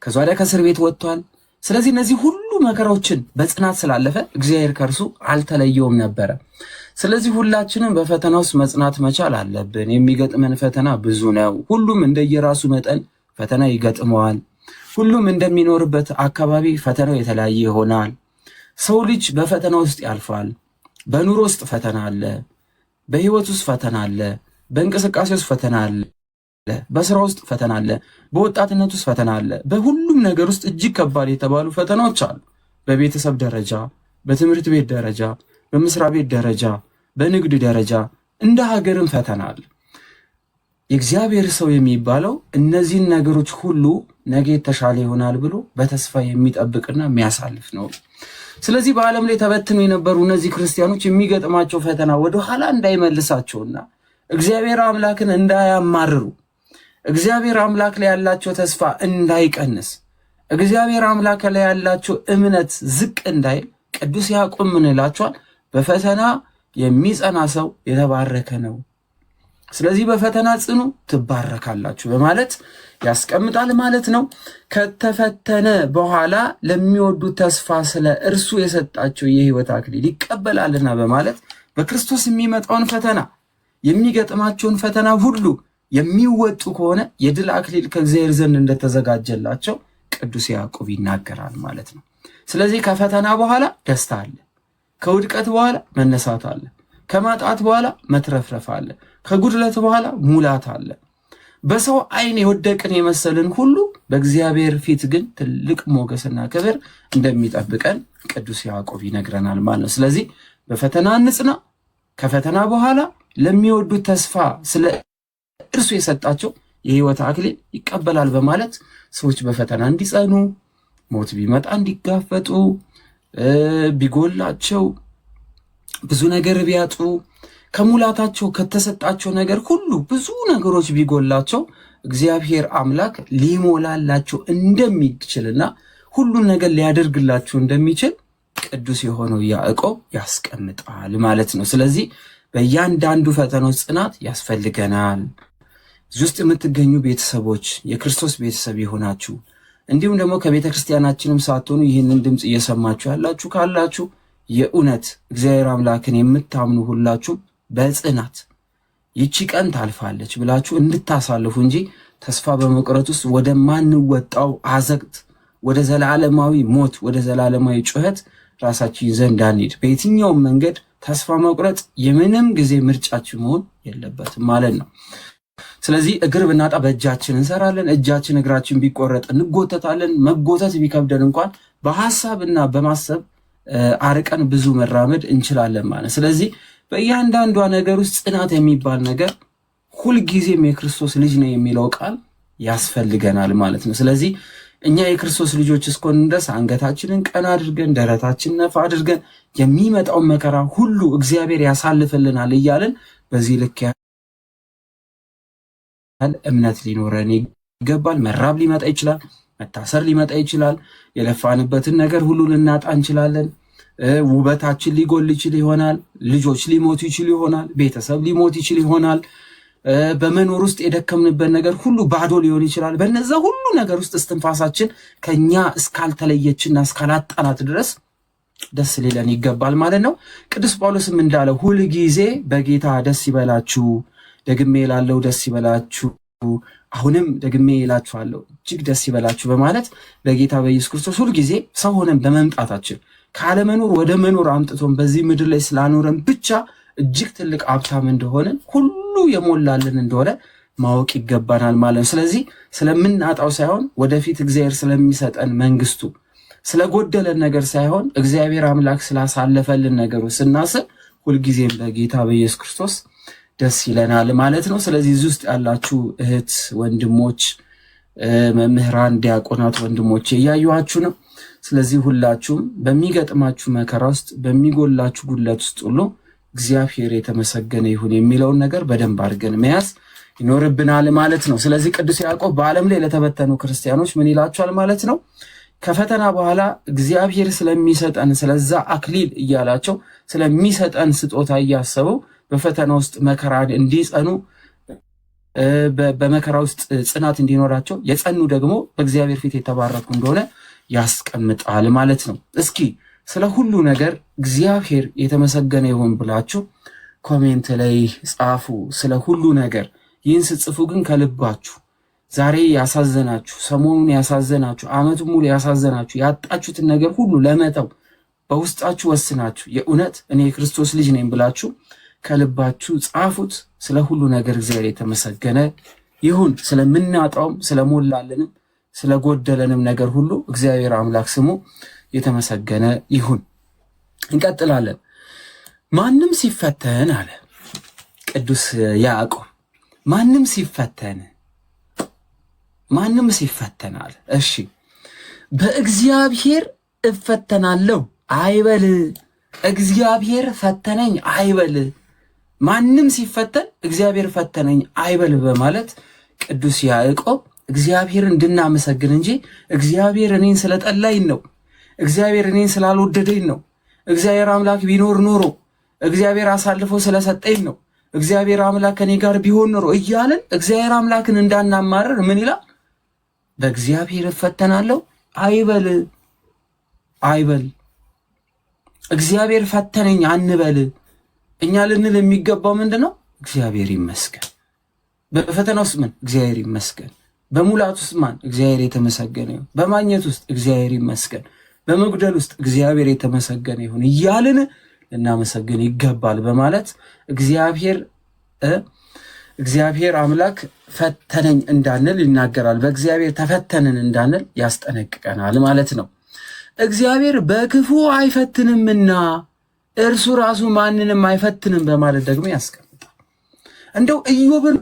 ከዛ ወዲያ ከእስር ቤት ወጥቷል። ስለዚህ እነዚህ ሁሉ መከራዎችን በጽናት ስላለፈ እግዚአብሔር ከእርሱ አልተለየውም ነበረ። ስለዚህ ሁላችንም በፈተና ውስጥ መጽናት መቻል አለብን። የሚገጥመን ፈተና ብዙ ነው። ሁሉም እንደየራሱ መጠን ፈተና ይገጥመዋል። ሁሉም እንደሚኖርበት አካባቢ ፈተናው የተለያየ ይሆናል። ሰው ልጅ በፈተና ውስጥ ያልፋል። በኑሮ ውስጥ ፈተና አለ። በህይወት ውስጥ ፈተና አለ። በእንቅስቃሴ ውስጥ ፈተና አለ። በስራ ውስጥ ፈተና አለ። በወጣትነት ውስጥ ፈተና አለ። በሁሉም ነገር ውስጥ እጅግ ከባድ የተባሉ ፈተናዎች አሉ። በቤተሰብ ደረጃ፣ በትምህርት ቤት ደረጃ፣ በመስሪያ ቤት ደረጃ፣ በንግድ ደረጃ፣ እንደ ሀገርም ፈተና አለ። የእግዚአብሔር ሰው የሚባለው እነዚህን ነገሮች ሁሉ ነገ የተሻለ ይሆናል ብሎ በተስፋ የሚጠብቅና የሚያሳልፍ ነው። ስለዚህ በዓለም ላይ ተበትነው የነበሩ እነዚህ ክርስቲያኖች የሚገጥማቸው ፈተና ወደኋላ እንዳይመልሳቸውና እግዚአብሔር አምላክን እንዳያማርሩ፣ እግዚአብሔር አምላክ ላይ ያላቸው ተስፋ እንዳይቀንስ፣ እግዚአብሔር አምላክ ላይ ያላቸው እምነት ዝቅ እንዳይል ቅዱስ ያዕቆብ ምን ይላቸዋል? በፈተና የሚጸና ሰው የተባረከ ነው። ስለዚህ በፈተና ጽኑ ትባረካላችሁ በማለት ያስቀምጣል ማለት ነው። ከተፈተነ በኋላ ለሚወዱት ተስፋ ስለ እርሱ የሰጣቸው የሕይወት አክሊል ይቀበላልና በማለት በክርስቶስ የሚመጣውን ፈተና የሚገጥማቸውን ፈተና ሁሉ የሚወጡ ከሆነ የድል አክሊል ከእግዚአብሔር ዘንድ እንደተዘጋጀላቸው ቅዱስ ያዕቆብ ይናገራል ማለት ነው። ስለዚህ ከፈተና በኋላ ደስታ አለ። ከውድቀት በኋላ መነሳት አለ። ከማጣት በኋላ መትረፍረፍ አለ። ከጉድለት በኋላ ሙላት አለ። በሰው ዓይን የወደቅን የመሰልን ሁሉ በእግዚአብሔር ፊት ግን ትልቅ ሞገስና ክብር እንደሚጠብቀን ቅዱስ ያዕቆብ ይነግረናል ማለት ነው። ስለዚህ በፈተና እንጽና፣ ከፈተና በኋላ ለሚወዱት ተስፋ ስለ እርሱ የሰጣቸው የሕይወት አክሊል ይቀበላል በማለት ሰዎች በፈተና እንዲጸኑ፣ ሞት ቢመጣ እንዲጋፈጡ፣ ቢጎላቸው፣ ብዙ ነገር ቢያጡ፣ ከሙላታቸው ከተሰጣቸው ነገር ሁሉ ብዙ ነገሮች ቢጎላቸው እግዚአብሔር አምላክ ሊሞላላቸው እንደሚችልና ሁሉን ነገር ሊያደርግላቸው እንደሚችል ቅዱስ የሆነው ያዕቆብ ያስቀምጣል ማለት ነው። ስለዚህ በእያንዳንዱ ፈተናዎች ጽናት ያስፈልገናል። እዚህ ውስጥ የምትገኙ ቤተሰቦች የክርስቶስ ቤተሰብ የሆናችሁ እንዲሁም ደግሞ ከቤተ ክርስቲያናችንም ሳትሆኑ ይህንን ድምፅ እየሰማችሁ ያላችሁ ካላችሁ የእውነት እግዚአብሔር አምላክን የምታምኑ ሁላችሁ በጽናት ይቺ ቀን ታልፋለች ብላችሁ እንድታሳልፉ እንጂ ተስፋ በመቁረጥ ውስጥ ወደ ማንወጣው አዘቅት፣ ወደ ዘላለማዊ ሞት፣ ወደ ዘላለማዊ ጩኸት ራሳችን ይዘን እንዳንሄድ በየትኛውም መንገድ ተስፋ መቁረጥ የምንም ጊዜ ምርጫችን መሆን የለበትም ማለት ነው። ስለዚህ እግር ብናጣ በእጃችን እንሰራለን። እጃችን እግራችን ቢቆረጥ እንጎተታለን። መጎተት ቢከብደን እንኳን በሐሳብና በማሰብ አርቀን ብዙ መራመድ እንችላለን ማለት። ስለዚህ በእያንዳንዷ ነገር ውስጥ ጽናት የሚባል ነገር ሁልጊዜም የክርስቶስ ልጅ ነው የሚለው ቃል ያስፈልገናል ማለት ነው። ስለዚህ እኛ የክርስቶስ ልጆች እስኮን ድረስ አንገታችንን ቀና አድርገን ደረታችንን ነፋ አድርገን የሚመጣውን መከራ ሁሉ እግዚአብሔር ያሳልፍልናል እያልን በዚህ ልክ እምነት ሊኖረን ይገባል። መራብ ሊመጣ ይችላል፣ መታሰር ሊመጣ ይችላል፣ የለፋንበትን ነገር ሁሉ ልናጣ እንችላለን። ውበታችን ሊጎል ይችል ይሆናል፣ ልጆች ሊሞቱ ይችል ይሆናል፣ ቤተሰብ ሊሞት ይችል ይሆናል። በመኖር ውስጥ የደከምንበት ነገር ሁሉ ባዶ ሊሆን ይችላል። በነዛ ሁሉ ነገር ውስጥ እስትንፋሳችን ከኛ እስካልተለየችና እስካላጣናት ድረስ ደስ ሊለን ይገባል ማለት ነው። ቅዱስ ጳውሎስም እንዳለው ሁል ጊዜ በጌታ ደስ ይበላችሁ፣ ደግሜ እላለሁ ደስ ይበላችሁ፣ አሁንም ደግሜ እላችኋለሁ እጅግ ደስ ይበላችሁ በማለት በጌታ በኢየሱስ ክርስቶስ ሁል ጊዜ ሰው ሆነን በመምጣታችን ካለመኖር ወደ መኖር አምጥቶን በዚህ ምድር ላይ ስላኖረን ብቻ እጅግ ትልቅ ሀብታም እንደሆነን ሁሉ የሞላልን እንደሆነ ማወቅ ይገባናል ማለት ነው። ስለዚህ ስለምናጣው ሳይሆን ወደፊት እግዚአብሔር ስለሚሰጠን መንግስቱ ስለጎደለን ነገር ሳይሆን እግዚአብሔር አምላክ ስላሳለፈልን ነገሩ ስናስብ ሁልጊዜም በጌታ በኢየሱስ ክርስቶስ ደስ ይለናል ማለት ነው። ስለዚህ እዚህ ውስጥ ያላችሁ እህት ወንድሞች፣ መምህራን፣ ዲያቆናት ወንድሞቼ እያዩዋችሁ ነው። ስለዚህ ሁላችሁም በሚገጥማችሁ መከራ ውስጥ በሚጎላችሁ ጉድለት ውስጥ ሁሉ እግዚአብሔር የተመሰገነ ይሁን የሚለውን ነገር በደንብ አድርገን መያዝ ይኖርብናል ማለት ነው። ስለዚህ ቅዱስ ያዕቆብ በዓለም ላይ ለተበተኑ ክርስቲያኖች ምን ይላቸዋል ማለት ነው? ከፈተና በኋላ እግዚአብሔር ስለሚሰጠን ስለዛ አክሊል እያላቸው ስለሚሰጠን ስጦታ እያሰበው በፈተና ውስጥ መከራ እንዲጸኑ በመከራ ውስጥ ጽናት እንዲኖራቸው የጸኑ ደግሞ በእግዚአብሔር ፊት የተባረኩ እንደሆነ ያስቀምጣል ማለት ነው። እስኪ ስለ ሁሉ ነገር እግዚአብሔር የተመሰገነ ይሁን ብላችሁ ኮሜንት ላይ ጻፉ። ስለ ሁሉ ነገር ይህን ስጽፉ ግን ከልባችሁ ዛሬ ያሳዘናችሁ፣ ሰሞኑን ያሳዘናችሁ፣ ዓመቱን ሙሉ ያሳዘናችሁ ያጣችሁትን ነገር ሁሉ ለመተው በውስጣችሁ ወስናችሁ የእውነት እኔ የክርስቶስ ልጅ ነኝ ብላችሁ ከልባችሁ ጻፉት። ስለ ሁሉ ነገር እግዚአብሔር የተመሰገነ ይሁን። ስለምናጣውም ስለሞላለንም ስለጎደለንም ነገር ሁሉ እግዚአብሔር አምላክ ስሙ የተመሰገነ ይሁን። እንቀጥላለን። ማንም ሲፈተን አለ ቅዱስ ያዕቆብ፣ ማንም ሲፈተን አለ። እሺ በእግዚአብሔር እፈተናለሁ አይበል፣ እግዚአብሔር ፈተነኝ አይበል። ማንም ሲፈተን እግዚአብሔር ፈተነኝ አይበል በማለት ቅዱስ ያዕቆብ እግዚአብሔር እንድናመሰግን እንጂ እግዚአብሔር እኔን ስለጠላኝ ነው፣ እግዚአብሔር እኔን ስላልወደደኝ ነው፣ እግዚአብሔር አምላክ ቢኖር ኖሮ እግዚአብሔር አሳልፎ ስለሰጠኝ ነው፣ እግዚአብሔር አምላክ ከኔ ጋር ቢሆን ኖሮ እያለን እግዚአብሔር አምላክን እንዳናማረር ምን ይላል? በእግዚአብሔር እፈተናለሁ አይበል። እግዚአብሔር ፈተነኝ አንበል። እኛ ልንል የሚገባው ምንድነው? እግዚአብሔር ይመስገን። በፈተና ውስጥ ምን? እግዚአብሔር ይመስገን። በሙላት ውስጥ ማን? እግዚአብሔር የተመሰገነ ይሁን። በማግኘት ውስጥ እግዚአብሔር ይመስገን። በመጉደል ውስጥ እግዚአብሔር የተመሰገነ ይሁን እያልን ልናመሰግን ይገባል በማለት እግዚአብሔር አምላክ ፈተነኝ እንዳንል ይናገራል። በእግዚአብሔር ተፈተንን እንዳንል ያስጠነቅቀናል ማለት ነው። እግዚአብሔር በክፉ አይፈትንምና እርሱ ራሱ ማንንም አይፈትንም በማለት ደግሞ ያስቀምጣል። እንደው ኢዮብን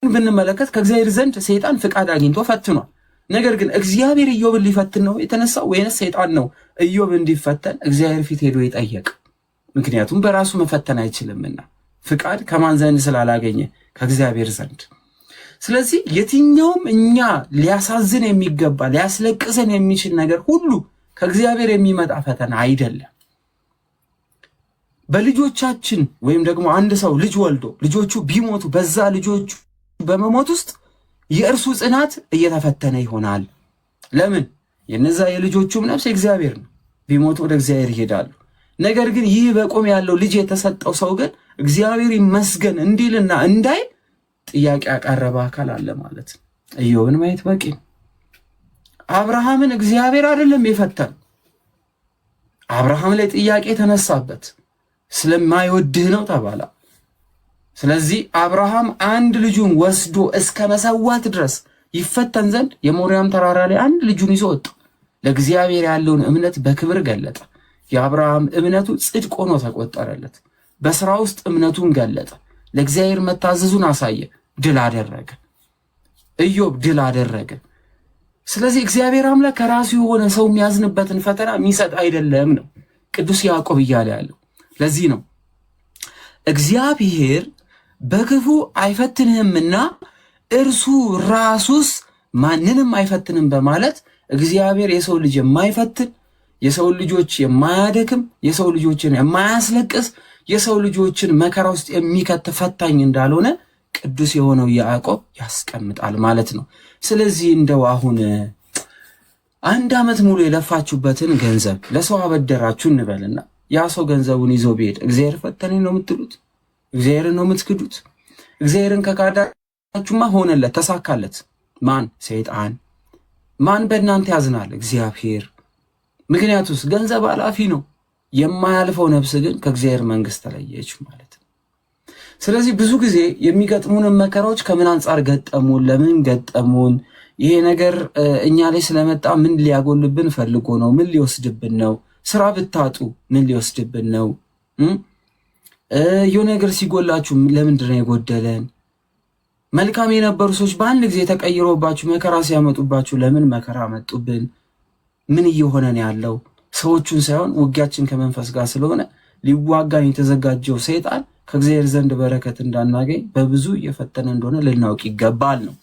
ብንመለከት ከእግዚአብሔር ዘንድ ሰይጣን ፍቃድ አግኝቶ ፈትኗል። ነገር ግን እግዚአብሔር ኢዮብን ሊፈትን ነው የተነሳው ወይንስ ሰይጣን ነው ኢዮብ እንዲፈተን እግዚአብሔር ፊት ሄዶ የጠየቀ? ምክንያቱም በራሱ መፈተን አይችልምና ፍቃድ ከማን ዘንድ ስላላገኘ? ከእግዚአብሔር ዘንድ። ስለዚህ የትኛውም እኛ ሊያሳዝን የሚገባ ሊያስለቅሰን የሚችል ነገር ሁሉ ከእግዚአብሔር የሚመጣ ፈተና አይደለም። በልጆቻችን ወይም ደግሞ አንድ ሰው ልጅ ወልዶ ልጆቹ ቢሞቱ በዛ ልጆቹ በመሞት ውስጥ የእርሱ ጽናት እየተፈተነ ይሆናል። ለምን? የነዛ የልጆቹም ነፍስ እግዚአብሔር ነው። ቢሞቱ ወደ እግዚአብሔር ይሄዳሉ። ነገር ግን ይህ በቁም ያለው ልጅ የተሰጠው ሰው ግን እግዚአብሔር ይመስገን እንዲልና እንዳይ ጥያቄ ያቀረበ አካል አለ ማለት ነው። ኢዮብን ማየት በቂ ነው። አብርሃምን እግዚአብሔር አይደለም የፈተነው። አብርሃም ላይ ጥያቄ ተነሳበት። ስለማይወድህ ነው ተባለ። ስለዚህ አብርሃም አንድ ልጁን ወስዶ እስከ መሰዋት ድረስ ይፈተን ዘንድ የሞሪያም ተራራ ላይ አንድ ልጁን ይዞ ወጣ። ለእግዚአብሔር ያለውን እምነት በክብር ገለጠ። የአብርሃም እምነቱ ጽድቅ ሆኖ ተቆጠረለት። በስራ ውስጥ እምነቱን ገለጠ። ለእግዚአብሔር መታዘዙን አሳየ። ድል አደረገ። ኢዮብ ድል አደረገ። ስለዚህ እግዚአብሔር አምላክ ከራሱ የሆነ ሰው የሚያዝንበትን ፈተና የሚሰጥ አይደለም ነው ቅዱስ ያዕቆብ እያለ ያለው። ለዚህ ነው እግዚአብሔር በክፉ አይፈትንህምና እርሱ ራሱስ ማንንም አይፈትንም በማለት እግዚአብሔር የሰው ልጅ የማይፈትን፣ የሰው ልጆች የማያደክም፣ የሰው ልጆችን የማያስለቅስ፣ የሰው ልጆችን መከራ ውስጥ የሚከት ፈታኝ እንዳልሆነ ቅዱስ የሆነው ያዕቆብ ያስቀምጣል ማለት ነው። ስለዚህ እንደው አሁን 1 ዓመት ሙሉ የለፋችሁበትን ገንዘብ ለሰው አበደራችሁ እንበልና ያ ሰው ገንዘቡን ይዞ ቢሄድ እግዚአብሔር ፈተነኝ ነው የምትሉት? እግዚአብሔርን ነው የምትክዱት? እግዚአብሔርን ከካዳችሁማ ሆነለት፣ ተሳካለት። ማን? ሰይጣን። ማን በእናንተ ያዝናል? እግዚአብሔር። ምክንያቱስ ገንዘብ አላፊ ነው። የማያልፈው ነፍስ ግን ከእግዚአብሔር መንግስት ተለየች ማለት ነው። ስለዚህ ብዙ ጊዜ የሚገጥሙንን መከራዎች ከምን አንጻር ገጠሙን? ለምን ገጠሙን? ይሄ ነገር እኛ ላይ ስለመጣ ምን ሊያጎልብን ፈልጎ ነው? ምን ሊወስድብን ነው? ስራ ብታጡ ምን ሊወስድብን ነው? የሆነ ነገር ሲጎላችሁ ለምንድን ነው የጎደለን? መልካም የነበሩ ሰዎች በአንድ ጊዜ ተቀይሮባችሁ መከራ ሲያመጡባችሁ ለምን መከራ መጡብን? ምን እየሆነ ነው ያለው? ሰዎቹን ሳይሆን ውጊያችን ከመንፈስ ጋር ስለሆነ ሊዋጋን የተዘጋጀው ሰይጣን ከእግዚአብሔር ዘንድ በረከት እንዳናገኝ በብዙ እየፈተነ እንደሆነ ልናውቅ ይገባል ነው።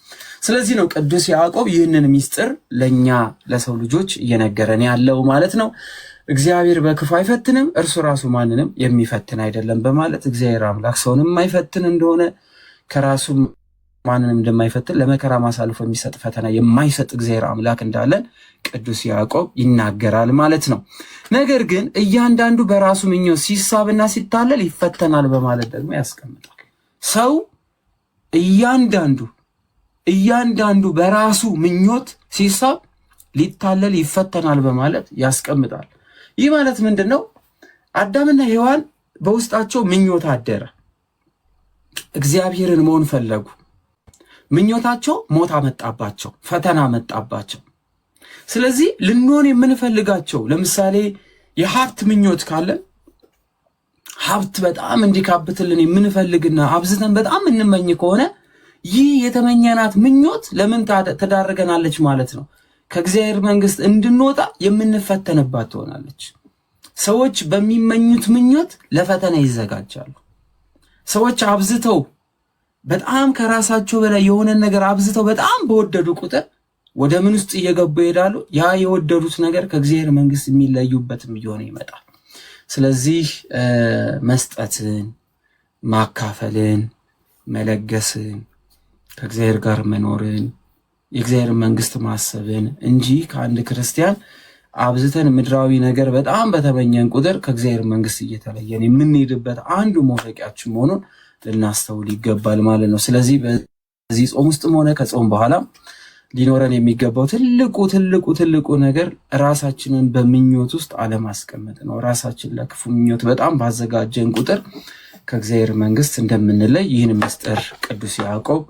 ስለዚህ ነው ቅዱስ ያዕቆብ ይህንን ምስጢር ለኛ ለሰው ልጆች እየነገረን ያለው ማለት ነው። እግዚአብሔር በክፉ አይፈትንም፣ እርሱ ራሱ ማንንም የሚፈትን አይደለም በማለት እግዚአብሔር አምላክ ሰውንም የማይፈትን እንደሆነ ከራሱ ማንንም እንደማይፈትን ለመከራ ማሳልፎ የሚሰጥ ፈተና የማይሰጥ እግዚአብሔር አምላክ እንዳለን ቅዱስ ያዕቆብ ይናገራል ማለት ነው። ነገር ግን እያንዳንዱ በራሱ ምኞት ሲሳብና ሲታለል ይፈተናል በማለት ደግሞ ያስቀምጣል። ሰው እያንዳንዱ በራሱ ምኞት ሲሳብ ሊታለል ይፈተናል በማለት ያስቀምጣል። ይህ ማለት ምንድን ነው? አዳምና ሔዋን በውስጣቸው ምኞት አደረ። እግዚአብሔርን መሆን ፈለጉ። ምኞታቸው ሞት አመጣባቸው፣ ፈተና መጣባቸው። ስለዚህ ልንሆን የምንፈልጋቸው ለምሳሌ የሀብት ምኞት ካለን ሀብት በጣም እንዲካብትልን የምንፈልግና አብዝተን በጣም እንመኝ ከሆነ ይህ የተመኘናት ምኞት ለምን ተዳረገናለች ማለት ነው? ከእግዚአብሔር መንግስት እንድንወጣ የምንፈተንባት ትሆናለች። ሰዎች በሚመኙት ምኞት ለፈተና ይዘጋጃሉ። ሰዎች አብዝተው በጣም ከራሳቸው በላይ የሆነ ነገር አብዝተው በጣም በወደዱ ቁጥር ወደ ምን ውስጥ እየገቡ ይሄዳሉ? ያ የወደዱት ነገር ከእግዚአብሔር መንግስት የሚለዩበትም እየሆነ ይመጣል። ስለዚህ መስጠትን፣ ማካፈልን፣ መለገስን፣ ከእግዚአብሔር ጋር መኖርን፣ የእግዚአብሔር መንግስት ማሰብን እንጂ ከአንድ ክርስቲያን አብዝተን ምድራዊ ነገር በጣም በተመኘን ቁጥር ከእግዚአብሔር መንግስት እየተለየን የምንሄድበት አንዱ መውደቂያችን መሆኑን ልናስተውል ይገባል ማለት ነው። ስለዚህ በዚህ ጾም ውስጥም ሆነ ከጾም በኋላ ሊኖረን የሚገባው ትልቁ ነገር ራሳችንን በምኞት ውስጥ አለማስቀመጥ ነው። ራሳችን ለክፉ ምኞት በጣም ባዘጋጀን ቁጥር ከእግዚአብሔር መንግስት እንደምንለይ ይህን ምስጢር ቅዱስ ያዕቆብ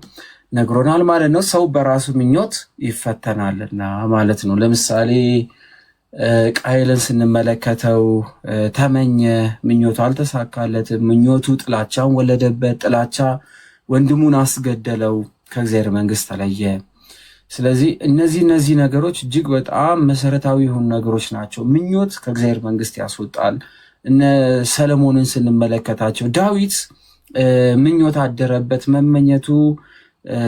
ነግሮናል ማለት ነው። ሰው በራሱ ምኞት ይፈተናልና ማለት ነው። ለምሳሌ ቃየልን ስንመለከተው ተመኘ፣ ምኞቱ አልተሳካለትም። ምኞቱ ጥላቻን ወለደበት። ጥላቻ ወንድሙን አስገደለው፣ ከእግዚአብሔር መንግስት ተለየ። ስለዚህ እነዚህ ነገሮች እጅግ በጣም መሰረታዊ የሆኑ ነገሮች ናቸው። ምኞት ከእግዚአብሔር መንግስት ያስወጣል። እነ ሰለሞንን ስንመለከታቸው ዳዊት ምኞት አደረበት፣ መመኘቱ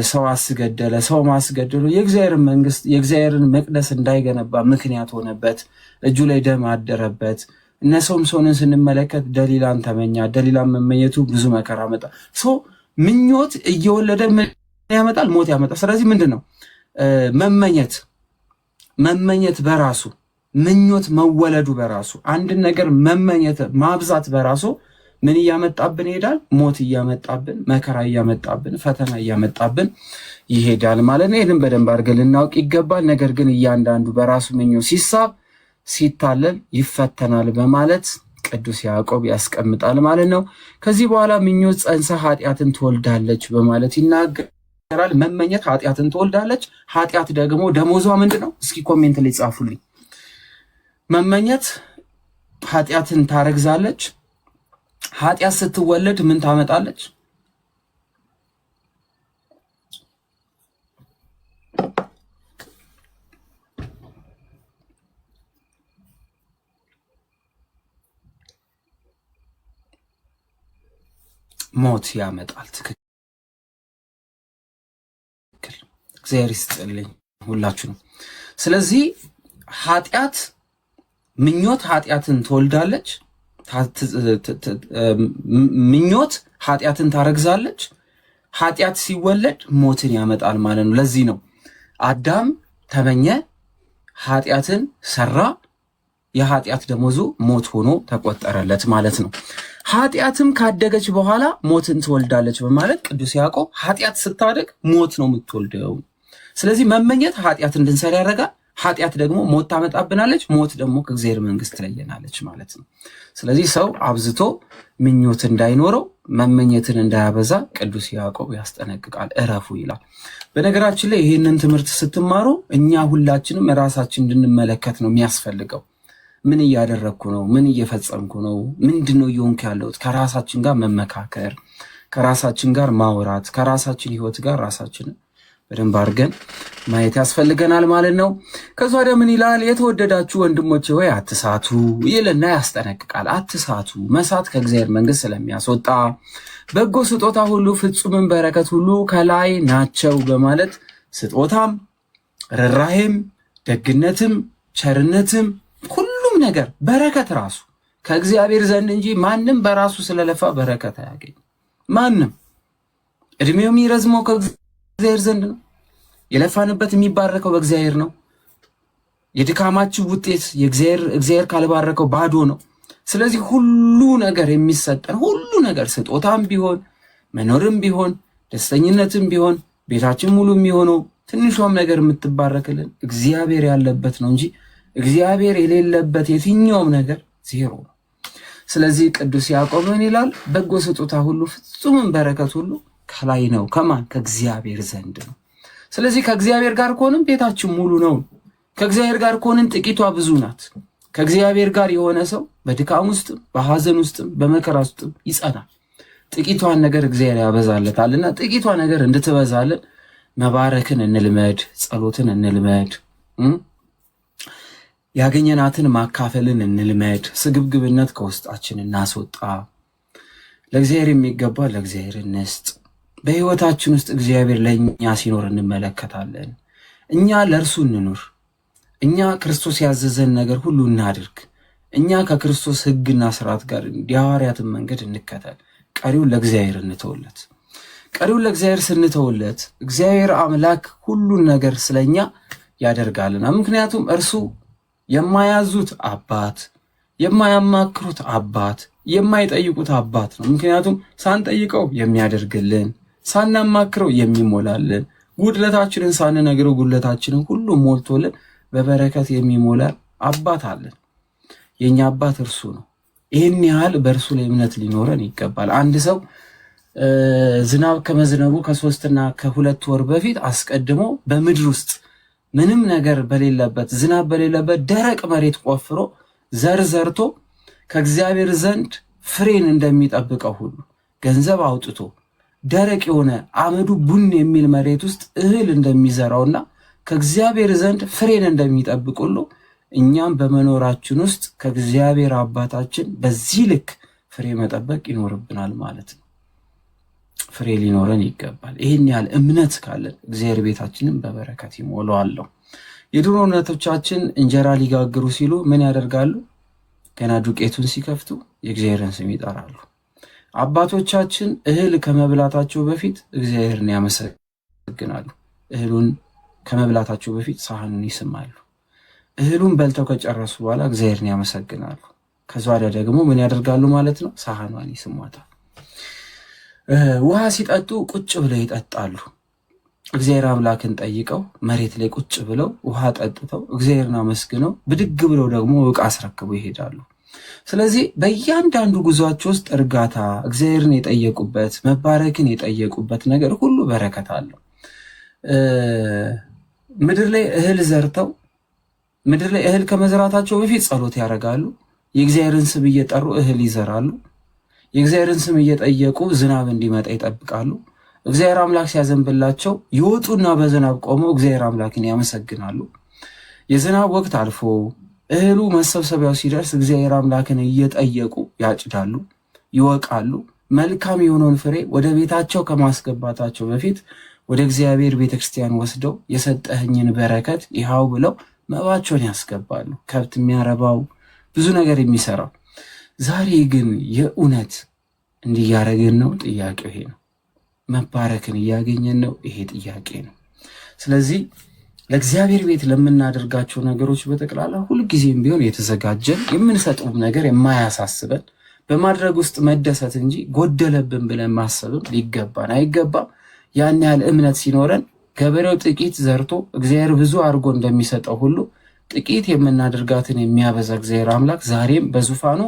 ሰው አስገደለ። ሰው ማስገደሉ የእግዚአብሔርን መቅደስ እንዳይገነባ ምክንያት ሆነበት። እጁ ላይ ደም አደረበት። እነ ሶምሶንን ስንመለከት ደሊላን ተመኛ። ደሊላን መመኘቱ ብዙ መከራ መጣ። ምኞት እየወለደ ምን ያመጣል? ሞት ያመጣል። ስለዚህ ምንድነው መመኘት በራሱ ምኞት መወለዱ በራሱ አንድን ነገር መመኘት ማብዛት በራሱ ምን እያመጣብን ይሄዳል? ሞት እያመጣብን፣ መከራ እያመጣብን፣ ፈተና እያመጣብን ይሄዳል ማለት ነው። ይህንን በደንብ አድርገን ልናውቅ ይገባል። ነገር ግን እያንዳንዱ በራሱ ምኞት ሲሳብ ሲታለል ይፈተናል በማለት ቅዱስ ያዕቆብ ያስቀምጣል ማለት ነው። ከዚህ በኋላ ምኞት ጸንሳ ኃጢአትን ትወልዳለች በማለት ይናገራል። መመኘት ኃጢአትን ትወልዳለች። ኃጢአት ደግሞ ደሞዟ ምንድን ነው? እስኪ ኮሜንት ላይ ጻፉልኝ። መመኘት ኃጢአትን ታረግዛለች። ኃጢአት ስትወለድ ምን ታመጣለች? ሞት ያመጣል። ትክክል። እግዚአብሔር ይስጥልኝ ሁላችሁንም። ስለዚህ ምኞት ኃጢአትን ትወልዳለች። ምኞት ኃጢአትን ታረግዛለች። ኃጢአት ሲወለድ ሞትን ያመጣል ማለት ነው። ለዚህ ነው አዳም ተመኘ፣ ኃጢአትን ሰራ፣ የኃጢአት ደሞዙ ሞት ሆኖ ተቆጠረለት ማለት ነው። ኃጢአትም ካደገች በኋላ ሞትን ትወልዳለች በማለት ቅዱስ ያዕቆብ ኃጢአት ስታደግ ሞት ነው የምትወልደው። ስለዚህ መመኘት ኃጢአት እንድንሰራ ያደርጋል። ኃጢአት ደግሞ ሞት ታመጣብናለች። ሞት ደግሞ ከእግዚአብሔር መንግስት ትለየናለች ማለት ነው። ስለዚህ ሰው አብዝቶ ምኞት እንዳይኖረው መመኘትን እንዳያበዛ ቅዱስ ያዕቆብ ያስጠነቅቃል። እረፉ ይላል። በነገራችን ላይ ይህንን ትምህርት ስትማሩ እኛ ሁላችንም ራሳችን እንድንመለከት ነው የሚያስፈልገው። ምን እያደረግኩ ነው? ምን እየፈጸምኩ ነው? ምንድነው እየሆንኩ ያለሁት? ከራሳችን ጋር መመካከር፣ ከራሳችን ጋር ማውራት፣ ከራሳችን ህይወት ጋር ራሳችንን በደንብ አድርገን ማየት ያስፈልገናል ማለት ነው። ከዛ ወዲያ ምን ይላል? የተወደዳችሁ ወንድሞቼ ሆይ አትሳቱ ይልና ያስጠነቅቃል። አትሳቱ፣ መሳት ከእግዚአብሔር መንግስት ስለሚያስወጣ፣ በጎ ስጦታ ሁሉ ፍጹምን በረከት ሁሉ ከላይ ናቸው በማለት ስጦታም፣ ርኅራኄም፣ ደግነትም፣ ቸርነትም ሁሉም ነገር በረከት ራሱ ከእግዚአብሔር ዘንድ እንጂ ማንም በራሱ ስለለፋ በረከት አያገኝ። ማንም እድሜው የሚረዝመው ከእግዚአብሔር ዘንድ ነው። የለፋንበት የሚባረከው በእግዚአብሔር ነው። የድካማችሁ ውጤት እግዚአብሔር ካልባረከው ባዶ ነው። ስለዚህ ሁሉ ነገር የሚሰጠን ሁሉ ነገር ስጦታም ቢሆን መኖርም ቢሆን ደስተኝነትም ቢሆን ቤታችን ሙሉ የሚሆነው ትንሿም ነገር የምትባረክልን እግዚአብሔር ያለበት ነው እንጂ እግዚአብሔር የሌለበት የትኛውም ነገር ዜሮ ነው። ስለዚህ ቅዱስ ያዕቆብ ምን ይላል? በጎ ስጦታ ሁሉ ፍጹምን በረከት ሁሉ ከላይ ነው። ከማን? ከእግዚአብሔር ዘንድ ነው። ስለዚህ ከእግዚአብሔር ጋር ከሆንን ቤታችን ሙሉ ነው። ከእግዚአብሔር ጋር ከሆንን ጥቂቷ ብዙ ናት። ከእግዚአብሔር ጋር የሆነ ሰው በድካም ውስጥም በሐዘን ውስጥም በመከራ ውስጥም ይጸናል። ጥቂቷን ነገር እግዚአብሔር ያበዛለታልና ጥቂቷ ነገር እንድትበዛልን መባረክን እንልመድ፣ ጸሎትን እንልመድ፣ ያገኘናትን ማካፈልን እንልመድ። ስግብግብነት ከውስጣችን እናስወጣ። ለእግዚአብሔር የሚገባ ለእግዚአብሔር እንስጥ። በህይወታችን ውስጥ እግዚአብሔር ለእኛ ሲኖር እንመለከታለን። እኛ ለእርሱ እንኑር። እኛ ክርስቶስ ያዘዘን ነገር ሁሉ እናድርግ። እኛ ከክርስቶስ ሕግና ስርዓት ጋር የሐዋርያትን መንገድ እንከተል። ቀሪውን ለእግዚአብሔር እንተውለት። ቀሪውን ለእግዚአብሔር ስንተውለት እግዚአብሔር አምላክ ሁሉን ነገር ስለኛ ያደርጋልና። ምክንያቱም እርሱ የማያዙት አባት፣ የማያማክሩት አባት፣ የማይጠይቁት አባት ነው። ምክንያቱም ሳንጠይቀው የሚያደርግልን፣ ሳናማክረው የሚሞላልን፣ ጉድለታችንን ሳንነግረው ጉድለታችንን ሁሉ ሞልቶልን በበረከት የሚሞላ አባት አለን። የኛ አባት እርሱ ነው። ይህን ያህል በእርሱ ላይ እምነት ሊኖረን ይገባል። አንድ ሰው ዝናብ ከመዝነቡ ከ3 እና ከ2 ወር በፊት አስቀድሞ በምድር ውስጥ ምንም ነገር በሌለበት ዝናብ በሌለበት ደረቅ መሬት ቆፍሮ ዘር ዘርቶ ከእግዚአብሔር ዘንድ ፍሬን እንደሚጠብቀው ሁሉ ገንዘብ አውጥቶ ደረቅ የሆነ አመዱ ቡን የሚል መሬት ውስጥ እህል እንደሚዘራውና ከእግዚአብሔር ዘንድ ፍሬን እንደሚጠብቅ ሁሉ እኛም በመኖራችን ውስጥ ከእግዚአብሔር አባታችን በዚህ ልክ ፍሬ መጠበቅ ይኖርብናል ማለት ነው። ፍሬ ሊኖረን ይገባል። ይህን ያህል እምነት ካለን እግዚአብሔር ቤታችንን በበረከት ይሞላዋል። የድሮ እናቶቻችን እንጀራ ሊጋግሩ ሲሉ ምን ያደርጋሉ? ገና ዱቄቱን ሲከፍቱ የእግዚአብሔርን ስም ይጠራሉ። አባቶቻችን እህል ከመብላታቸው በፊት እግዚአብሔርን ያመሰግናሉ። እህሉን ከመብላታቸው በፊት ሳህኑን ይስማሉ። እህሉን በልተው ከጨረሱ በኋላ እግዚአብሔርን ያመሰግናሉ። ከዛ ወዲያ ደግሞ ምን ያደርጋሉ ማለት ነው? ሳህኗን ይስሟታል። ውሃ ሲጠጡ ቁጭ ብለው ይጠጣሉ። እግዚአብሔር አምላክን ጠይቀው መሬት ላይ ቁጭ ብለው ውሃ ጠጥተው እግዚአብሔርን አመስግነው ብድግ ብለው ደግሞ ዕቃ አስረክበው ይሄዳሉ። ስለዚህ በእያንዳንዱ ጉዟቸው ውስጥ እርጋታ፣ እግዚአብሔርን የጠየቁበት፣ መባረክን የጠየቁበት ነገር ሁሉ በረከት አለው። ምድር ላይ እህል ዘርተው ምድር ላይ እህል ከመዝራታቸው በፊት ጸሎት ያደርጋሉ። የእግዚአብሔርን ስም እየጠሩ እህል ይዘራሉ። የእግዚአብሔርን ስም እየጠየቁ ዝናብ እንዲመጣ ይጠብቃሉ። እግዚአብሔር አምላክ ሲያዘንብላቸው ይወጡና በዝናብ ቆመው እግዚአብሔር አምላክን ያመሰግናሉ። የዝናብ ወቅት አልፎ እህሉ መሰብሰቢያው ሲደርስ እግዚአብሔር አምላክን እየጠየቁ ያጭዳሉ፣ ይወቃሉ። መልካም የሆነውን ፍሬ ወደ ቤታቸው ከማስገባታቸው በፊት ወደ እግዚአብሔር ቤተክርስቲያን ወስደው የሰጠህኝን በረከት ይሃው ብለው መባቸውን ያስገባሉ። ከብት የሚያረባው ብዙ ነገር የሚሰራው። ዛሬ ግን የእውነት እንዲያረግን ነው? ጥያቄው ይሄ ነው። መባረክን እያገኘን ነው? ይሄ ጥያቄ ነው። ስለዚህ ለእግዚአብሔር ቤት ለምናደርጋቸው ነገሮች በጠቅላላ ሁልጊዜም ቢሆን የተዘጋጀን የምንሰጠውም ነገር የማያሳስበን በማድረግ ውስጥ መደሰት እንጂ ጎደለብን ብለን ማሰብም ሊገባን አይገባም። ያን ያህል እምነት ሲኖረን ገበሬው ጥቂት ዘርቶ እግዚአብሔር ብዙ አድርጎ እንደሚሰጠው ሁሉ ጥቂት የምናደርጋትን የሚያበዛ እግዚአብሔር አምላክ ዛሬም በዙፋኑ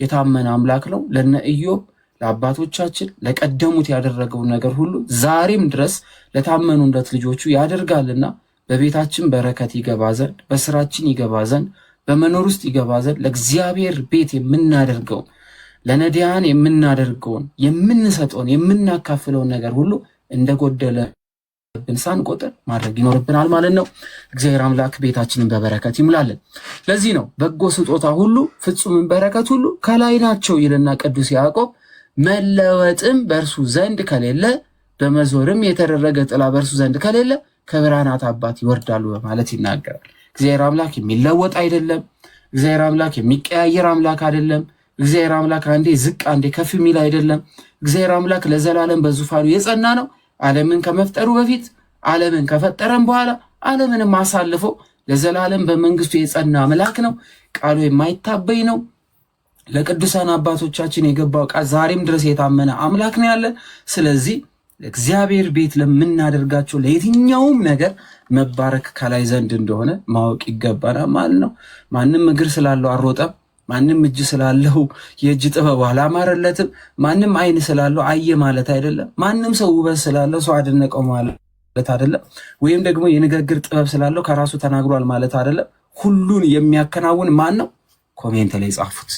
የታመነ አምላክ ነው። ለነ ኢዮብ ለአባቶቻችን ለቀደሙት ያደረገውን ነገር ሁሉ ዛሬም ድረስ ለታመኑለት ልጆቹ ያደርጋልና በቤታችን በረከት ይገባ ዘንድ፣ በስራችን ይገባ ዘንድ፣ በመኖር ውስጥ ይገባ ዘንድ ለእግዚአብሔር ቤት የምናደርገውን ለነዳያን የምናደርገውን የምንሰጠውን የምናካፍለውን ነገር ሁሉ እንደጎደለብን ሳንቆጥር ማድረግ ይኖርብናል ማለት ነው። እግዚአብሔር አምላክ ቤታችንን በበረከት ይሙላልን። ለዚህ ነው በጎ ስጦታ ሁሉ ፍጹምን በረከት ሁሉ ከላይ ናቸው ይልና ቅዱስ ያዕቆብ መለወጥም በእርሱ ዘንድ ከሌለ በመዞርም የተደረገ ጥላ በእርሱ ዘንድ ከሌለ ከብርሃናት አባት ይወርዳሉ በማለት ይናገራል። እግዚአብሔር አምላክ የሚለወጥ አይደለም። እግዚአብሔር አምላክ የሚቀያየር አምላክ አይደለም። እግዚአብሔር አምላክ አንዴ ዝቅ አንዴ ከፍ የሚል አይደለም። እግዚአብሔር አምላክ ለዘላለም በዙፋኑ የጸና ነው። ዓለምን ከመፍጠሩ በፊት ዓለምን ከፈጠረም በኋላ ዓለምንም አሳልፎ ለዘላለም በመንግስቱ የጸና አምላክ ነው። ቃሉ የማይታበይ ነው። ለቅዱሳን አባቶቻችን የገባው ቃል ዛሬም ድረስ የታመነ አምላክ ነው ያለን። ስለዚህ እግዚአብሔር ቤት ለምናደርጋቸው ለየትኛውም ነገር መባረክ ከላይ ዘንድ እንደሆነ ማወቅ ይገባናል ማለት ነው። ማንም እግር ስላለው አልሮጠም። ማንም እጅ ስላለው የእጅ ጥበብ አላማረለትም። ማንም ዓይን ስላለው አየ ማለት አይደለም። ማንም ሰው ውበት ስላለው ሰው አደነቀው ማለት አይደለም። ወይም ደግሞ የንግግር ጥበብ ስላለው ከራሱ ተናግሯል ማለት አይደለም። ሁሉን የሚያከናውን ማን ነው? ኮሜንት ላይ ጻፉት።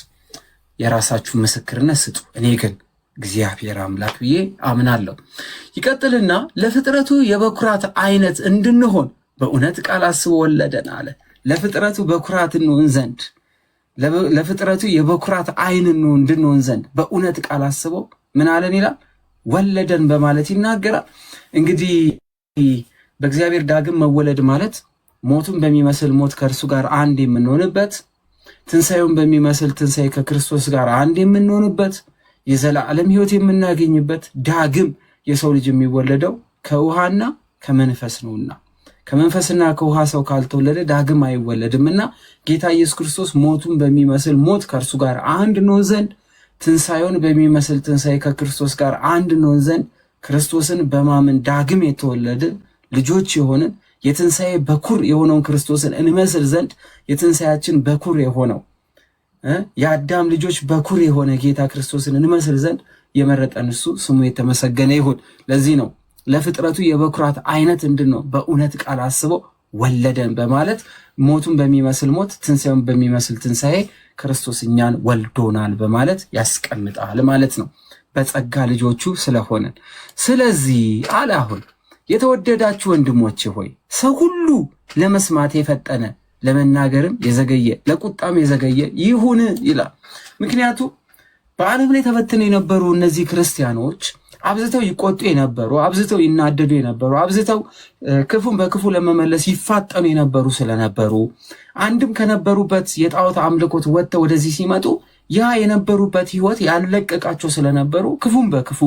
የራሳችሁ ምስክርነት ስጡ። እኔ ግን እግዚአብሔር አምላክ ብዬ አምናለሁ። ይቀጥልና ለፍጥረቱ የበኩራት አይነት እንድንሆን በእውነት ቃል አስቦ ወለደን አለ። ለፍጥረቱ በኩራት እንሆን ዘንድ ለፍጥረቱ የበኩራት አይን እንድንሆን ዘንድ በእውነት ቃል አስቦ ምን አለን ይላል? ወለደን በማለት ይናገራል። እንግዲህ በእግዚአብሔር ዳግም መወለድ ማለት ሞቱን በሚመስል ሞት ከእርሱ ጋር አንድ የምንሆንበት፣ ትንሣኤውን በሚመስል ትንሣኤ ከክርስቶስ ጋር አንድ የምንሆንበት፣ የዘላለም ሕይወት የምናገኝበት፣ ዳግም የሰው ልጅ የሚወለደው ከውሃና ከመንፈስ ነውና ከመንፈስና ከውሃ ሰው ካልተወለደ ዳግም አይወለድምና ጌታ ኢየሱስ ክርስቶስ ሞቱን በሚመስል ሞት ከእርሱ ጋር አንድ እንሆን ዘንድ፣ ትንሣኤውን በሚመስል ትንሣኤ ከክርስቶስ ጋር አንድ እንሆን ዘንድ ክርስቶስን በማመን ዳግም የተወለድን ልጆች የሆንን የትንሣኤ በኩር የሆነውን ክርስቶስን እንመስል ዘንድ የትንሣኤያችን በኩር የሆነው የአዳም ልጆች በኩር የሆነ ጌታ ክርስቶስን እንመስል ዘንድ የመረጠን እሱ ስሙ የተመሰገነ ይሁን። ለዚህ ነው ለፍጥረቱ የበኩራት አይነት እንድንሆን በእውነት ቃል አስቦ ወለደን በማለት ሞቱን በሚመስል ሞት ትንሣኤውን በሚመስል ትንሣኤ ክርስቶስ እኛን ወልዶናል በማለት ያስቀምጣል ማለት ነው፣ በጸጋ ልጆቹ ስለሆነን። ስለዚህ አለ አሁን የተወደዳችሁ ወንድሞቼ ሆይ ሰው ሁሉ ለመስማት የፈጠነ ለመናገርም የዘገየ ለቁጣም የዘገየ ይሁን ይላል። ምክንያቱም በዓለም ላይ ተበትነው የነበሩ እነዚህ ክርስቲያኖች አብዝተው ይቆጡ የነበሩ፣ አብዝተው ይናደዱ የነበሩ፣ አብዝተው ክፉን በክፉ ለመመለስ ይፋጠኑ የነበሩ ስለነበሩ አንድም ከነበሩበት የጣዖት አምልኮት ወጥተው ወደዚህ ሲመጡ ያ የነበሩበት ህይወት ያለቀቃቸው ስለነበሩ ክፉን በክፉ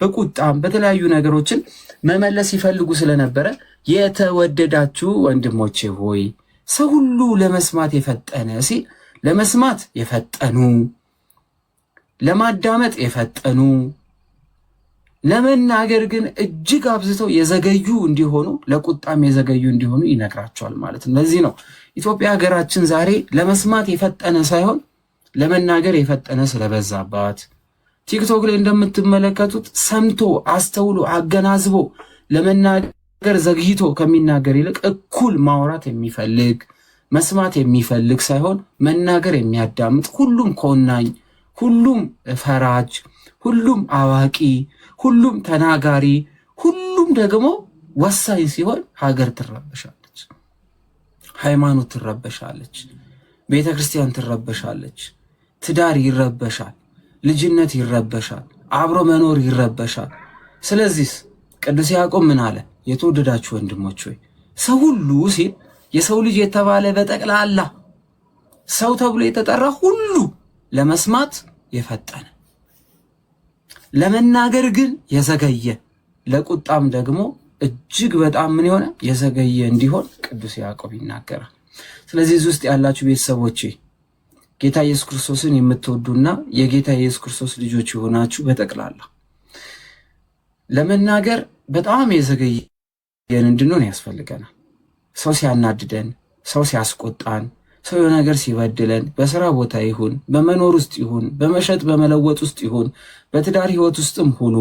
በቁጣም በተለያዩ ነገሮችን መመለስ ይፈልጉ ስለነበረ የተወደዳችሁ ወንድሞቼ ሆይ ሰው ሁሉ ለመስማት የፈጠነ ሲል ለመስማት የፈጠኑ፣ ለማዳመጥ የፈጠኑ፣ ለመናገር ግን እጅግ አብዝተው የዘገዩ እንዲሆኑ፣ ለቁጣም የዘገዩ እንዲሆኑ ይነግራቸዋል ማለት ነው። ለዚህ ነው ኢትዮጵያ ሀገራችን ዛሬ ለመስማት የፈጠነ ሳይሆን ለመናገር የፈጠነ ስለበዛባት፣ ቲክቶክ ላይ እንደምትመለከቱት ሰምቶ አስተውሎ አገናዝቦ ለመናገር ዘግይቶ ከሚናገር ይልቅ እኩል ማውራት የሚፈልግ መስማት የሚፈልግ ሳይሆን መናገር የሚያዳምጥ፣ ሁሉም ኮናኝ፣ ሁሉም ፈራጅ፣ ሁሉም አዋቂ፣ ሁሉም ተናጋሪ፣ ሁሉም ደግሞ ወሳኝ ሲሆን ሀገር ትረበሻለች፣ ሃይማኖት ትረበሻለች፣ ቤተ ክርስቲያን ትረበሻለች፣ ትዳር ይረበሻል፣ ልጅነት ይረበሻል፣ አብሮ መኖር ይረበሻል። ስለዚህ ቅዱስ ያዕቆብ ምን አለ? የተወደዳችሁ ወንድሞች ሆይ ሰው ሁሉ ሲል የሰው ልጅ የተባለ በጠቅላላ ሰው ተብሎ የተጠራ ሁሉ ለመስማት የፈጠነ ለመናገር ግን የዘገየ ለቁጣም ደግሞ እጅግ በጣም ምን የሆነ የዘገየ እንዲሆን ቅዱስ ያዕቆብ ይናገራል። ስለዚህ እዚህ ውስጥ ያላችሁ ቤተሰቦቼ ጌታ ኢየሱስ ክርስቶስን የምትወዱና የጌታ ኢየሱስ ክርስቶስ ልጆች የሆናችሁ በጠቅላላ ለመናገር በጣም የዘገየን እንድንሆን ያስፈልገናል። ሰው ሲያናድደን፣ ሰው ሲያስቆጣን፣ ሰው የሆነ ነገር ሲበድለን፣ በስራ ቦታ ይሁን፣ በመኖር ውስጥ ይሁን፣ በመሸጥ በመለወጥ ውስጥ ይሁን፣ በትዳር ህይወት ውስጥም ሁኑ፣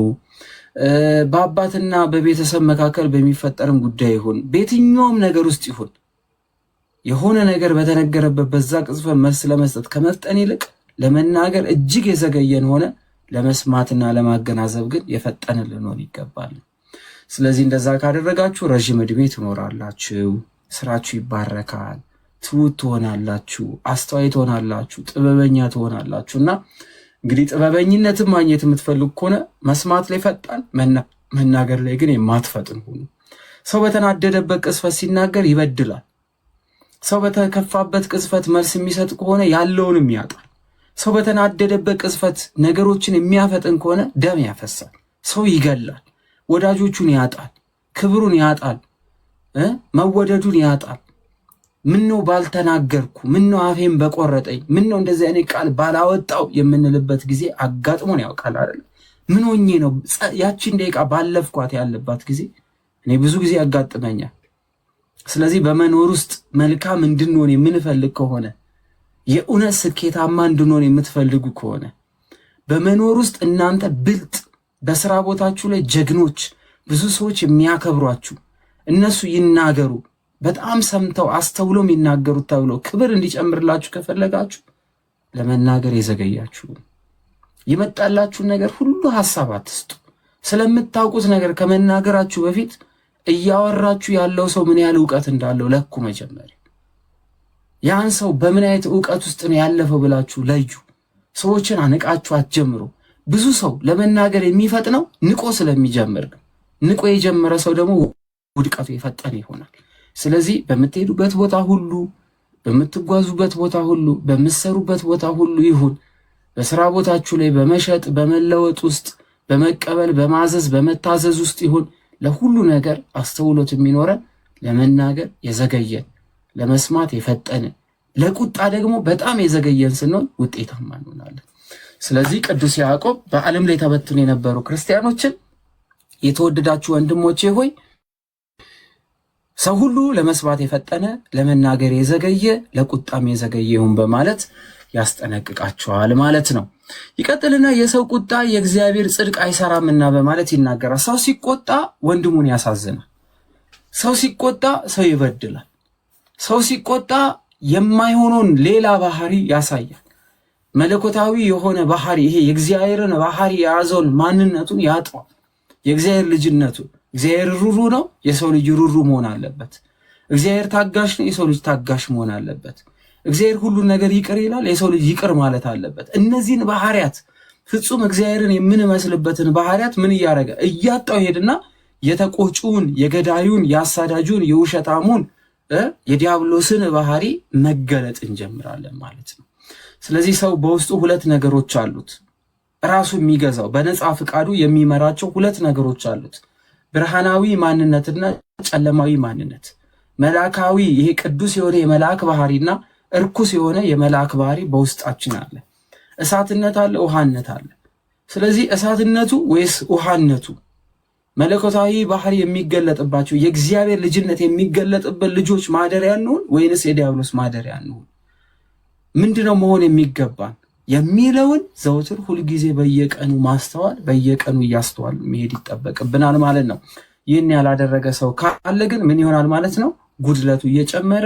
በአባትና በቤተሰብ መካከል በሚፈጠርም ጉዳይ ይሁን፣ በየትኛውም ነገር ውስጥ ይሁን የሆነ ነገር በተነገረበት በዛ ቅጽበት መልስ ለመስጠት ከመፍጠን ይልቅ ለመናገር እጅግ የዘገየን ሆነ ለመስማትና ለማገናዘብ ግን የፈጠነ ልንሆን ይገባል። ስለዚህ እንደዛ ካደረጋችሁ ረዥም ዕድሜ ትኖራላችሁ፣ ስራችሁ ይባረካል፣ ትውት ትሆናላችሁ፣ አስተዋይ ትሆናላችሁ፣ ጥበበኛ ትሆናላችሁ። እና እንግዲህ ጥበበኝነትን ማግኘት የምትፈልጉ ከሆነ መስማት ላይ ፈጣን፣ መናገር ላይ ግን የማትፈጥን ሁኑ። ሰው በተናደደበት ቅጽበት ሲናገር ይበድላል። ሰው በተከፋበት ቅጽበት መልስ የሚሰጥ ከሆነ ያለውንም ያጣል። ሰው በተናደደበት ቅጽበት ነገሮችን የሚያፈጥን ከሆነ ደም ያፈሳል፣ ሰው ይገላል፣ ወዳጆቹን ያጣል፣ ክብሩን ያጣል፣ መወደዱን ያጣል። ምነው ባልተናገርኩ፣ ምነው አፌን በቆረጠኝ፣ ምነው እንደዚህ አይነት ቃል ባላወጣው የምንልበት ጊዜ አጋጥሞን ያውቃል አይደል? ምን ሆኜ ነው ያቺን ደቂቃ ባለፍኳት ያለባት ጊዜ እኔ ብዙ ጊዜ ያጋጥመኛል። ስለዚህ በመኖር ውስጥ መልካም እንድንሆን የምንፈልግ ከሆነ የእውነት ስኬታማ እንድንሆን የምትፈልጉ ከሆነ በመኖር ውስጥ እናንተ ብልጥ፣ በስራ ቦታችሁ ላይ ጀግኖች፣ ብዙ ሰዎች የሚያከብሯችሁ እነሱ ይናገሩ፣ በጣም ሰምተው አስተውሎም ይናገሩት ተብሎ ክብር እንዲጨምርላችሁ ከፈለጋችሁ ለመናገር የዘገያችሁ የመጣላችሁን ነገር ሁሉ ሐሳብ አትስጡ። ስለምታውቁት ነገር ከመናገራችሁ በፊት እያወራችሁ ያለው ሰው ምን ያህል ዕውቀት እንዳለው ለኩ። መጀመሪያ ያን ሰው በምን አይነት ዕውቀት ውስጥ ነው ያለፈው ብላችሁ ለዩ። ሰዎችን አንቃችሁ አትጀምሩ። ብዙ ሰው ለመናገር የሚፈጥነው ንቆ ስለሚጀምር ነው። ንቆ የጀመረ ሰው ደግሞ ውድቀቱ የፈጠነ ይሆናል። ስለዚህ በምትሄዱበት ቦታ ሁሉ፣ በምትጓዙበት ቦታ ሁሉ፣ በምትሰሩበት ቦታ ሁሉ ይሁን፣ በስራ ቦታችሁ ላይ በመሸጥ በመለወጥ ውስጥ፣ በመቀበል በማዘዝ በመታዘዝ ውስጥ ይሁን፣ ለሁሉ ነገር አስተውሎት የሚኖረን ለመናገር የዘገየን፣ ለመስማት የፈጠነ፣ ለቁጣ ደግሞ በጣም የዘገየን ስንሆን ውጤታማ እንሆናለን። ስለዚህ ቅዱስ ያዕቆብ በዓለም ላይ ተበትነው የነበሩ ክርስቲያኖችን የተወደዳችሁ ወንድሞቼ ሆይ ሰው ሁሉ ለመስማት የፈጠነ፣ ለመናገር የዘገየ፣ ለቁጣም የዘገየ ይሁን በማለት ያስጠነቅቃቸዋል ማለት ነው። ይቀጥልና የሰው ቁጣ የእግዚአብሔር ጽድቅ አይሰራምና በማለት ይናገራል። ሰው ሲቆጣ ወንድሙን ያሳዝናል። ሰው ሲቆጣ ሰው ይበድላል። ሰው ሲቆጣ የማይሆነውን ሌላ ባህሪ ያሳያል። መለኮታዊ የሆነ ባህሪ፣ ይሄ የእግዚአብሔርን ባህሪ የያዘውን ማንነቱን ያጥዋል። የእግዚአብሔር ልጅነቱ፣ እግዚአብሔር ሩሩ ነው፣ የሰው ልጅ ሩሩ መሆን አለበት። እግዚአብሔር ታጋሽ ነው፣ የሰው ልጅ ታጋሽ መሆን አለበት። እግዚአብሔር ሁሉን ነገር ይቅር ይላል፣ የሰው ልጅ ይቅር ማለት አለበት። እነዚህን ባህሪያት ፍጹም እግዚአብሔርን የምንመስልበትን ባህሪያት ምን እያደረገ እያጣው ሄድና የተቆጩን፣ የገዳዩን፣ የአሳዳጁን፣ የውሸታሙን የዲያብሎስን ባህሪ መገለጥ እንጀምራለን ማለት ነው። ስለዚህ ሰው በውስጡ ሁለት ነገሮች አሉት። ራሱ የሚገዛው በነፃ ፍቃዱ የሚመራቸው ሁለት ነገሮች አሉት። ብርሃናዊ ማንነትና ጨለማዊ ማንነት። መላካዊ ይሄ ቅዱስ የሆነ የመልአክ ባህሪና እርኩስ የሆነ የመልአክ ባህሪ በውስጣችን አለ። እሳትነት አለ፣ ውሃነት አለ። ስለዚህ እሳትነቱ ወይስ ውሃነቱ መለኮታዊ ባህሪ የሚገለጥባቸው የእግዚአብሔር ልጅነት የሚገለጥበት ልጆች ማደሪያ እንሁን ወይንስ የዲያብሎስ ማደሪያ እንሁን? ምንድነው መሆን የሚገባን የሚለውን ዘውትር ሁልጊዜ በየቀኑ ማስተዋል፣ በየቀኑ እያስተዋል መሄድ ይጠበቅብናል ማለት ነው። ይህን ያላደረገ ሰው ካለ ግን ምን ይሆናል ማለት ነው? ጉድለቱ እየጨመረ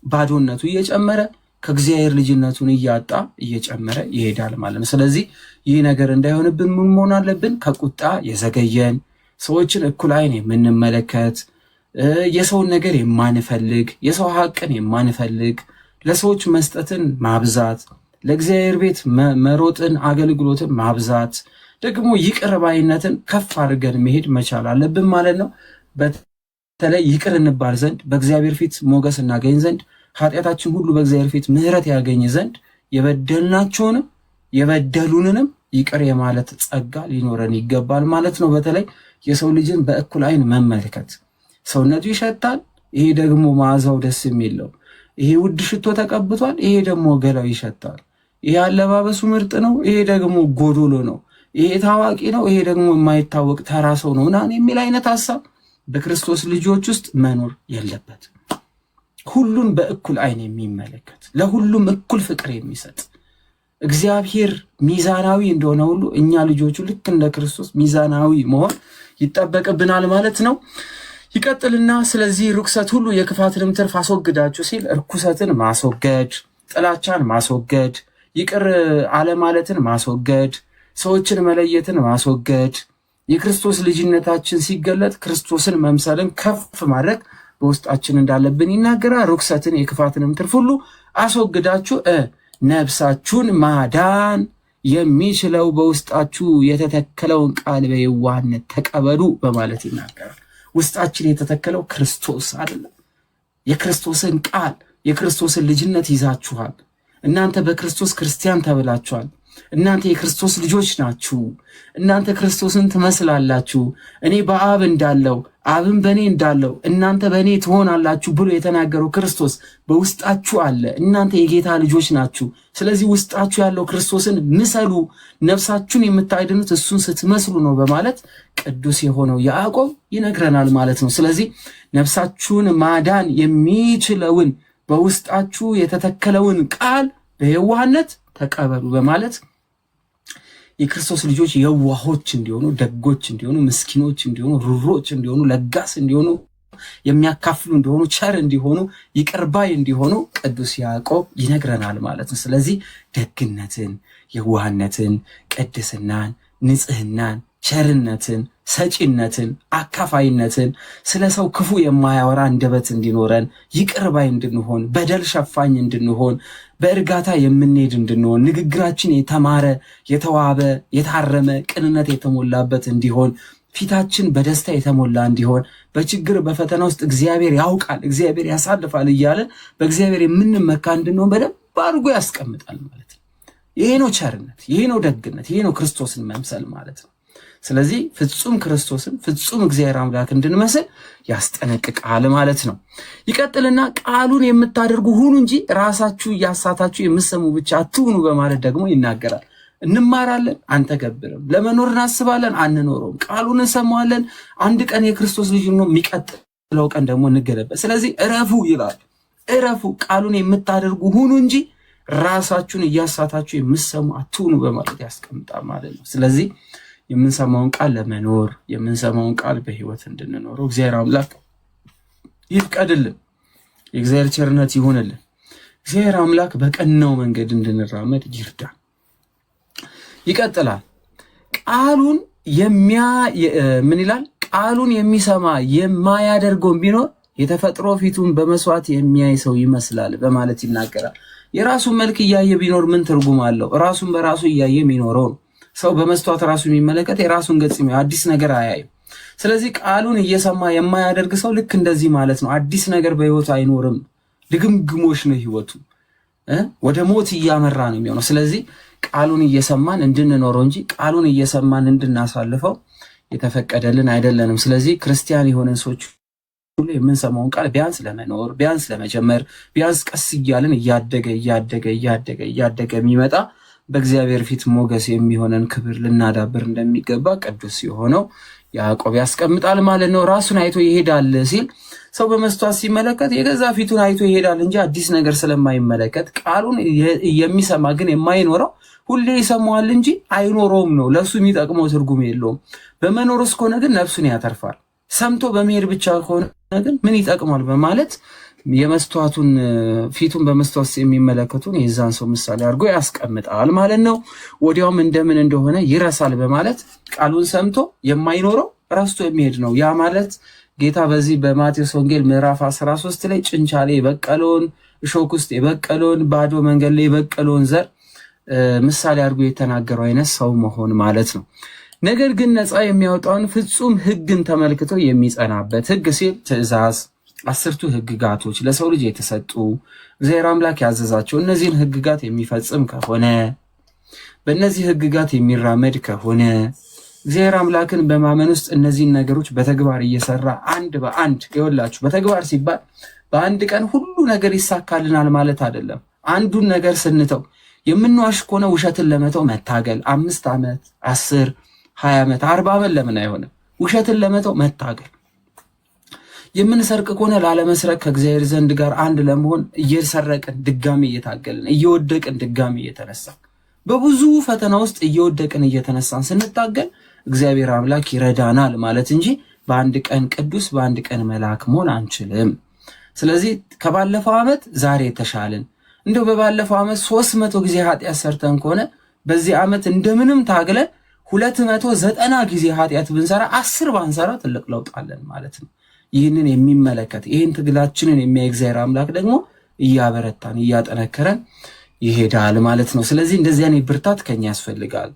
ባዶነቱ እየጨመረ ከእግዚአብሔር ልጅነቱን እያጣ እየጨመረ ይሄዳል ማለት ነው። ስለዚህ ይህ ነገር እንዳይሆንብን ምን መሆን አለብን? ከቁጣ የዘገየን ሰዎችን እኩል ዓይን የምንመለከት የሰውን ነገር የማንፈልግ የሰው ሀቅን የማንፈልግ ለሰዎች መስጠትን ማብዛት ለእግዚአብሔር ቤት መሮጥን አገልግሎትን ማብዛት ደግሞ ይቅር ባይነትን ከፍ አድርገን መሄድ መቻል አለብን ማለት ነው። በተለይ ይቅር እንባል ዘንድ በእግዚአብሔር ፊት ሞገስ እናገኝ ዘንድ ኃጢአታችን ሁሉ በእግዚአብሔር ፊት ምሕረት ያገኝ ዘንድ የበደልናቸውንም የበደሉንንም ይቅር የማለት ጸጋ ሊኖረን ይገባል ማለት ነው። በተለይ የሰው ልጅን በእኩል ዓይን መመልከት። ሰውነቱ ይሸታል፣ ይሄ ደግሞ መዓዛው ደስ የሚለው፣ ይሄ ውድ ሽቶ ተቀብቷል፣ ይሄ ደግሞ ገላው ይሸታል፣ ይሄ አለባበሱ ምርጥ ነው፣ ይሄ ደግሞ ጎዶሎ ነው፣ ይሄ ታዋቂ ነው፣ ይሄ ደግሞ የማይታወቅ ተራ ሰው ነው ምናምን የሚል አይነት ሐሳብ በክርስቶስ ልጆች ውስጥ መኖር የለበትም። ሁሉን በእኩል ዓይን የሚመለከት ለሁሉም እኩል ፍቅር የሚሰጥ እግዚአብሔር ሚዛናዊ እንደሆነ ሁሉ እኛ ልጆቹ ልክ እንደ ክርስቶስ ሚዛናዊ መሆን ይጠበቅብናል ማለት ነው። ይቀጥልና ስለዚህ ርኩሰት ሁሉ የክፋትንም ትርፍ አስወግዳችሁ ሲል ርኩሰትን ማስወገድ፣ ጥላቻን ማስወገድ፣ ይቅር አለማለትን ማስወገድ፣ ሰዎችን መለየትን ማስወገድ፣ የክርስቶስ ልጅነታችን ሲገለጥ ክርስቶስን መምሰልን ከፍ ማድረግ በውስጣችን እንዳለብን ይናገራል። ርኩሰትን የክፋትንም ትርፍ ሁሉ አስወግዳችሁ ነፍሳችሁን ማዳን የሚችለው በውስጣችሁ የተተከለውን ቃል በየዋህነት ተቀበሉ በማለት ይናገራል። ውስጣችን የተተከለው ክርስቶስ አይደለም። የክርስቶስን ቃል የክርስቶስን ልጅነት ይዛችኋል። እናንተ በክርስቶስ ክርስቲያን ተብላችኋል። እናንተ የክርስቶስ ልጆች ናችሁ። እናንተ ክርስቶስን ትመስላላችሁ። እኔ በአብ እንዳለው አብን በእኔ እንዳለው እናንተ በእኔ ትሆናላችሁ ብሎ የተናገረው ክርስቶስ በውስጣችሁ አለ። እናንተ የጌታ ልጆች ናችሁ። ስለዚህ ውስጣችሁ ያለው ክርስቶስን ምሰሉ፣ ነፍሳችሁን የምታድኑት እሱን ስትመስሉ ነው በማለት ቅዱስ የሆነው ያዕቆብ ይነግረናል ማለት ነው። ስለዚህ ነፍሳችሁን ማዳን የሚችለውን በውስጣችሁ የተተከለውን ቃል በየዋህነት ተቀበሉ በማለት የክርስቶስ ልጆች የዋሆች እንዲሆኑ፣ ደጎች እንዲሆኑ፣ ምስኪኖች እንዲሆኑ፣ ሩሮች እንዲሆኑ፣ ለጋስ እንዲሆኑ፣ የሚያካፍሉ እንዲሆኑ፣ ቸር እንዲሆኑ፣ ይቅርባይ እንዲሆኑ ቅዱስ ያዕቆብ ይነግረናል ማለት ነው። ስለዚህ ደግነትን፣ የዋህነትን፣ ቅድስናን፣ ንጽህናን፣ ቸርነትን፣ ሰጪነትን፣ አካፋይነትን፣ ስለ ሰው ክፉ የማያወራ አንደበት እንዲኖረን፣ ይቅርባይ እንድንሆን፣ በደል ሸፋኝ እንድንሆን፣ በእርጋታ የምንሄድ እንድንሆን፣ ንግግራችን የተማረ የተዋበ የታረመ ቅንነት የተሞላበት እንዲሆን፣ ፊታችን በደስታ የተሞላ እንዲሆን፣ በችግር በፈተና ውስጥ እግዚአብሔር ያውቃል እግዚአብሔር ያሳልፋል እያለን በእግዚአብሔር የምንመካ እንድንሆን በደንብ አድርጎ ያስቀምጣል ማለት ነው። ይሄ ነው ቸርነት፣ ይሄ ነው ደግነት፣ ይሄ ነው ክርስቶስን መምሰል ማለት ነው። ስለዚህ ፍጹም ክርስቶስን ፍጹም እግዚአብሔር አምላክ እንድንመስል ያስጠነቅቃል ማለት ነው። ይቀጥልና ቃሉን የምታደርጉ ሁኑ እንጂ ራሳችሁ እያሳታችሁ የምትሰሙ ብቻ አትሁኑ በማለት ደግሞ ይናገራል። እንማራለን፣ አንተገብርም። ለመኖር እናስባለን፣ አንኖረውም። ቃሉን እንሰማዋለን፣ አንድ ቀን የክርስቶስ ልጅ ነው፣ የሚቀጥለው ቀን ደግሞ እንገለበት። ስለዚህ እረፉ ይላል። እረፉ፣ ቃሉን የምታደርጉ ሁኑ እንጂ ራሳችሁን እያሳታችሁ የምትሰሙ አትሁኑ በማለት ያስቀምጣል ማለት ነው። ስለዚህ የምንሰማውን ቃል ለመኖር የምንሰማውን ቃል በህይወት እንድንኖረው እግዚአብሔር አምላክ ይፍቀድልን። የእግዚአብሔር ቸርነት ይሆንልን። እግዚአብሔር አምላክ በቀናው መንገድ እንድንራመድ ይርዳን። ይቀጥላል። ቃሉን ምን ይላል? ቃሉን የሚሰማ የማያደርገውን ቢኖር የተፈጥሮ ፊቱን በመስዋዕት የሚያይ ሰው ይመስላል በማለት ይናገራል። የራሱን መልክ እያየ ቢኖር ምን ትርጉም አለው? ራሱን በራሱ እያየ የሚኖረው ነው። ሰው በመስተዋት ራሱ የሚመለከት የራሱን ገጽ አዲስ ነገር አያይም። ስለዚህ ቃሉን እየሰማ የማያደርግ ሰው ልክ እንደዚህ ማለት ነው። አዲስ ነገር በህይወቱ አይኖርም። ድግምግሞሽ ነው ህይወቱ፣ ወደ ሞት እያመራ ነው የሚሆነው። ስለዚህ ቃሉን እየሰማን እንድንኖረው እንጂ ቃሉን እየሰማን እንድናሳልፈው የተፈቀደልን አይደለንም። ስለዚህ ክርስቲያን የሆነን ሰዎች ሁሉ የምንሰማውን ቃል ቢያንስ ለመኖር ቢያንስ ለመጀመር ቢያንስ ቀስ እያልን እያደገ የሚመጣ በእግዚአብሔር ፊት ሞገስ የሚሆነን ክብር ልናዳብር እንደሚገባ ቅዱስ የሆነው ያዕቆብ ያስቀምጣል ማለት ነው። ራሱን አይቶ ይሄዳል ሲል ሰው በመስተዋት ሲመለከት የገዛ ፊቱን አይቶ ይሄዳል እንጂ አዲስ ነገር ስለማይመለከት፣ ቃሉን የሚሰማ ግን የማይኖረው ሁሌ ይሰማዋል እንጂ አይኖረውም ነው። ለሱ የሚጠቅመው ትርጉም የለውም። በመኖር እስከሆነ ግን ነፍሱን ያተርፋል። ሰምቶ በመሄድ ብቻ ከሆነ ግን ምን ይጠቅማል በማለት የመስተዋቱን ፊቱን በመስተዋት የሚመለከቱን የዛን ሰው ምሳሌ አድርጎ ያስቀምጣል ማለት ነው። ወዲያውም እንደምን እንደሆነ ይረሳል በማለት ቃሉን ሰምቶ የማይኖረው ረስቶ የሚሄድ ነው። ያ ማለት ጌታ በዚህ በማቴዎስ ወንጌል ምዕራፍ 13 ላይ ጭንቻ ላይ የበቀለውን እሾክ ውስጥ የበቀለውን ባዶ መንገድ ላይ የበቀለውን ዘር ምሳሌ አድርጎ የተናገረው አይነት ሰው መሆን ማለት ነው። ነገር ግን ነፃ የሚያወጣውን ፍጹም ሕግን ተመልክቶ የሚጸናበት ሕግ ሲል ትእዛዝ 10ቱ ሕግጋቶች ለሰው ልጅ የተሰጡ እግዚአብሔር አምላክ ያዘዛቸው እነዚህን ሕግጋት የሚፈጽም ከሆነ በእነዚህ ሕግጋት የሚራመድ ከሆነ እግዚአብሔር አምላክን በማመን ውስጥ እነዚህን ነገሮች በተግባር እየሰራ አንድ በአንድ ይወላችሁ። በተግባር ሲባል በአንድ ቀን ሁሉ ነገር ይሳካልናል ማለት አይደለም። አንዱን ነገር ስንተው የምንዋሽ ከሆነ ውሸትን ለመተው መታገል 5 ዓመት 10 20 ዓመት 40 ዓመት ለምን አይሆንም? ውሸትን ለመተው መታገል። የምንሰርቅ ከሆነ ላለመስረቅ ከእግዚአብሔር ዘንድ ጋር አንድ ለመሆን እየሰረቅን ድጋሚ እየታገልን እየወደቅን ድጋሚ እየተነሳን በብዙ ፈተና ውስጥ እየወደቅን እየተነሳን ስንታገል እግዚአብሔር አምላክ ይረዳናል ማለት እንጂ በአንድ ቀን ቅዱስ በአንድ ቀን መልአክ መሆን አንችልም። ስለዚህ ከባለፈው ዓመት ዛሬ የተሻልን እንደው በባለፈው ዓመት 300 ጊዜ ኃጢአት ሰርተን ከሆነ በዚህ ዓመት እንደምንም ታግለን 290 ጊዜ ኃጢአት ብንሰራ 10 ባንሰራ ትልቅ ለውጥ አለን ማለት ነው። ይህንን የሚመለከት ይህን ትግላችንን የሚያይ እግዚአብሔር አምላክ ደግሞ እያበረታን እያጠነከረን ይሄዳል ማለት ነው። ስለዚህ እንደዚህ አይነት ብርታት ከኛ ያስፈልጋል።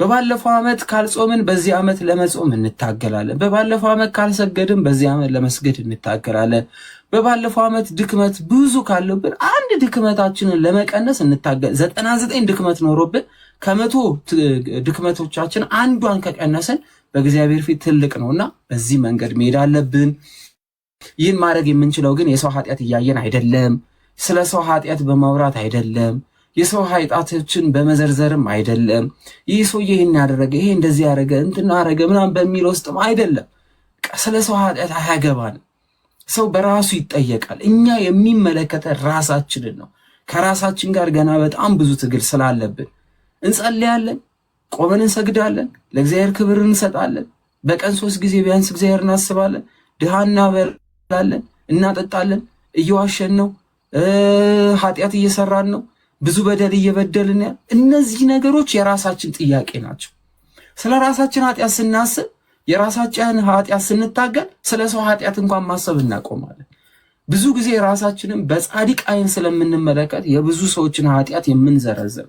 በባለፈው ዓመት ካልጾምን በዚህ ዓመት ለመጾም እንታገላለን። በባለፈው ዓመት ካልሰገድን በዚህ ዓመት ለመስገድ እንታገላለን። በባለፈው ዓመት ድክመት ብዙ ካለብን አንድ ድክመታችንን ለመቀነስ እንታገል። 99 ድክመት ኖሮብን ከመቶ ድክመቶቻችን አንዷን ከቀነስን በእግዚአብሔር ፊት ትልቅ ነውና በዚህ መንገድ መሄድ አለብን። ይህን ማድረግ የምንችለው ግን የሰው ኃጢአት እያየን አይደለም። ስለ ሰው ኃጢአት በማውራት አይደለም። የሰው ኃጢአቶችን በመዘርዘርም አይደለም። ይህ ሰውዬ ይህን ያደረገ ይሄ እንደዚህ ያደረገ እንትና ያደረገ ምናምን በሚለው ውስጥም አይደለም። ስለ ሰው ኃጢአት አያገባንም። ሰው በራሱ ይጠየቃል። እኛ የሚመለከተን ራሳችንን ነው። ከራሳችን ጋር ገና በጣም ብዙ ትግል ስላለብን እንጸልያለን፣ ቆመን እንሰግዳለን፣ ለእግዚአብሔር ክብር እንሰጣለን። በቀን 3 ጊዜ ቢያንስ እግዚአብሔር እናስባለን። ድሃ እናበላለን፣ እናጠጣለን፣ እየዋሸን ነው፣ ኃጢአት እየሰራን ነው፣ ብዙ በደል እየበደልን ያለ። እነዚህ ነገሮች የራሳችን ጥያቄ ናቸው። ስለ ራሳችን ኃጢአት ስናስብ የራሳችን ኃጢአት ስንታገል ስለ ሰው ኃጢአት እንኳን ማሰብ እናቆማለን። ብዙ ጊዜ ራሳችንን በጻድቅ አይን ስለምንመለከት የብዙ ሰዎችን ኃጢአት የምንዘረዘር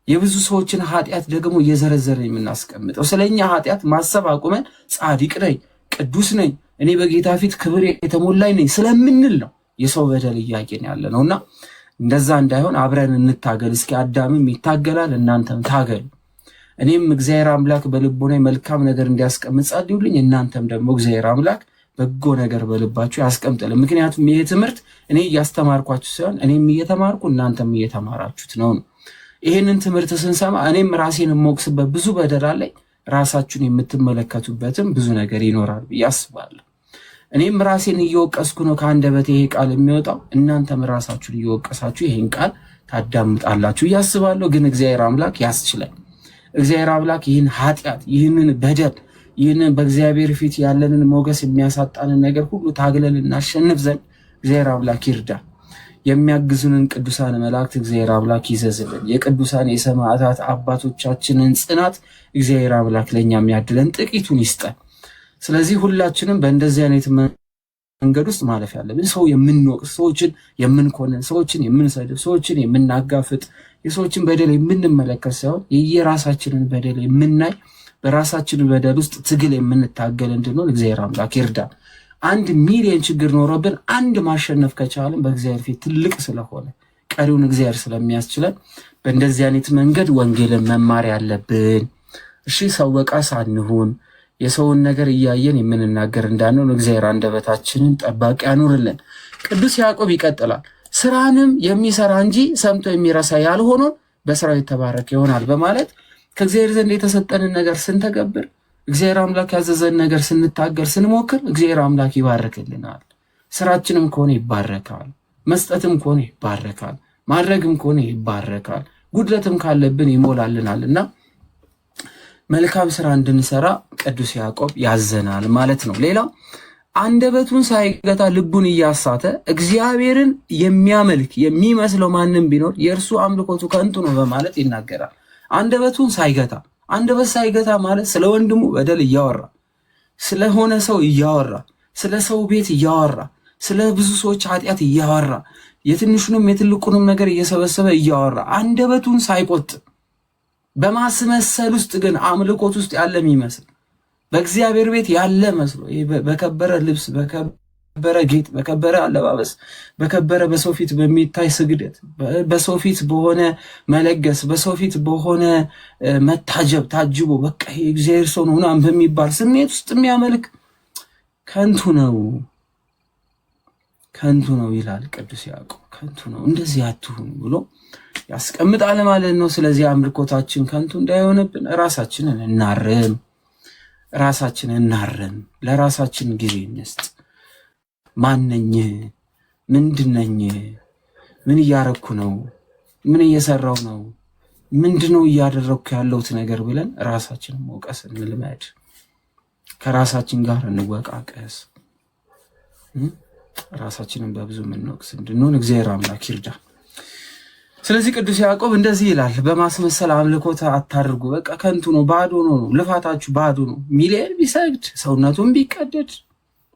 የብዙ ሰዎችን ኃጢአት ደግሞ እየዘረዘርን የምናስቀምጠው ስለኛ ኃጢአት ማሰብ አቁመን ጻድቅ ነኝ፣ ቅዱስ ነኝ፣ እኔ በጌታ ፊት ክብር የተሞላኝ ነኝ ስለምንል ነው የሰው በደል እያየን ያለ ነውና እንደዛ እንዳይሆን አብረን እንታገል። እስኪ አዳምም ይታገላል፣ እናንተም ታገሉ። እኔም እግዚአብሔር አምላክ በልቦና መልካም ነገር እንዲያስቀምጥ ጸልዩልኝ። እናንተም ደግሞ እግዚአብሔር አምላክ በጎ ነገር በልባችሁ ያስቀምጥልን። ምክንያቱም ይሄ ትምህርት እኔ እያስተማርኳችሁ ሳይሆን እኔም እየተማርኩ እናንተም እየተማራችሁት ነው። ይሄንን ትምህርት ስንሰማ እኔም ራሴን የምወቅስበት ብዙ በደል አለኝ፣ ራሳችሁን የምትመለከቱበትም ብዙ ነገር ይኖራል ብዬ አስባለሁ። እኔም ራሴን እየወቀስኩ ነው ከአንደበቴ ይሄ ቃል የሚወጣው፣ እናንተም ራሳችሁን እየወቀሳችሁ ይሄን ቃል ታዳምጣላችሁ እያስባለሁ። ግን እግዚአብሔር አምላክ ያስችላል። እግዚአብሔር አምላክ ይህን ኃጢአት፣ ይህንን በደል፣ ይህንን በእግዚአብሔር ፊት ያለንን ሞገስ የሚያሳጣንን ነገር ሁሉ ታግለን እናሸንፍ ዘንድ እግዚአብሔር አምላክ ይርዳ። የሚያግዙንን ቅዱሳን መላእክት እግዚአብሔር አምላክ ይዘዝልን። የቅዱሳን የሰማዕታት አባቶቻችንን ጽናት እግዚአብሔር አምላክ ለእኛ የሚያድለን ጥቂቱን ይስጠን። ስለዚህ ሁላችንም በእንደዚህ አይነት መንገድ ውስጥ ማለፍ ያለብን ሰው የምንወቅስ፣ ሰዎችን የምንኮንን፣ ሰዎችን የምንሰድብ፣ ሰዎችን የምናጋፍጥ፣ የሰዎችን በደል የምንመለከት ሳይሆን የየራሳችንን በደል የምናይ በራሳችን በደል ውስጥ ትግል የምንታገል እንድንሆን እግዚአብሔር አምላክ ይርዳን። 1,000,000 ችግር ኖሮብን አንድ ማሸነፍ ከቻለን በእግዚአብሔር ፊት ትልቅ ስለሆነ ቀሪውን እግዚአብሔር ስለሚያስችለን በእንደዚህ አይነት መንገድ ወንጌልን መማር ያለብን። እሺ ሰው ወቃሽ አንሁን። የሰውን ነገር እያየን የምንናገር እንዳንሆን እግዚአብሔር አንደበታችንን ጠባቂ ያኑርልን። ቅዱስ ያዕቆብ ይቀጥላል። ስራንም የሚሰራ እንጂ ሰምቶ የሚረሳ ያልሆነውን በስራው የተባረከ ይሆናል በማለት ከእግዚአብሔር ዘንድ የተሰጠንን ነገር ስንተገብር፣ እግዚአብሔር አምላክ ያዘዘን ነገር ስንታገር፣ ስንሞክር እግዚአብሔር አምላክ ይባርክልናል። ስራችንም ከሆነ ይባረካል፣ መስጠትም ከሆነ ይባረካል፣ ማድረግም ከሆነ ይባረካል፣ ጉድለትም ካለብን ይሞላልናል እና መልካም ስራ እንድንሰራ ቅዱስ ያዕቆብ ያዘናል ማለት ነው። ሌላው አንደበቱን ሳይገታ ልቡን እያሳተ እግዚአብሔርን የሚያመልክ የሚመስለው ማንም ቢኖር የእርሱ አምልኮቱ ከንቱ ነው በማለት ይናገራል። አንደበቱን ሳይገታ፣ አንደበት ሳይገታ ማለት ስለ ወንድሙ በደል እያወራ፣ ስለሆነ ሰው እያወራ፣ ስለ ሰው ቤት እያወራ፣ ስለ ብዙ ሰዎች ኃጢአት እያወራ፣ የትንሹንም የትልቁንም ነገር እየሰበሰበ እያወራ አንደበቱን ሳይቆጥብ በማስመሰል ውስጥ ግን አምልኮት ውስጥ ያለ የሚመስል በእግዚአብሔር ቤት ያለ መስሎ በከበረ ልብስ፣ በከበረ ጌጥ፣ በከበረ አለባበስ፣ በከበረ በሰው ፊት በሚታይ ስግደት፣ በሰው ፊት በሆነ መለገስ፣ በሰው ፊት በሆነ መታጀብ ታጅቦ በቃ የእግዚአብሔር ሰው ነው ምናምን በሚባል ስሜት ውስጥ የሚያመልክ ከንቱ ነው፣ ከንቱ ነው ይላል ቅዱስ ያዕቆብ። ከንቱ ነው፣ እንደዚህ አትሁኑ ብሎ ያስቀምጣል ማለት ነው። ስለዚህ አምልኮታችን ከንቱ እንዳይሆንብን ራሳችንን እናርም፣ ለራሳችን ጊዜ እንስጥ። ማነኝ? ምንድነኝ? ምን እያረኩ ነው? ምን እየሰራው ነው? ምንድነው እያደረኩ ያለሁት ነገር ብለን ራሳችንን መውቀስ እንልመድ። ከራሳችን ጋር እንወቃቀስ። ራሳችንን በብዙ የምንወቅስ እንድንሆን እግዚአብሔር አምላክ ይርዳ። ስለዚህ ቅዱስ ያዕቆብ እንደዚህ ይላል፣ በማስመሰል አምልኮት አታድርጉ። በቃ ከንቱ ነው፣ ባዶ ነው፣ ልፋታችሁ ባዶ ነው። ሚሊዮን ቢሰግድ ሰውነቱን ቢቀደድ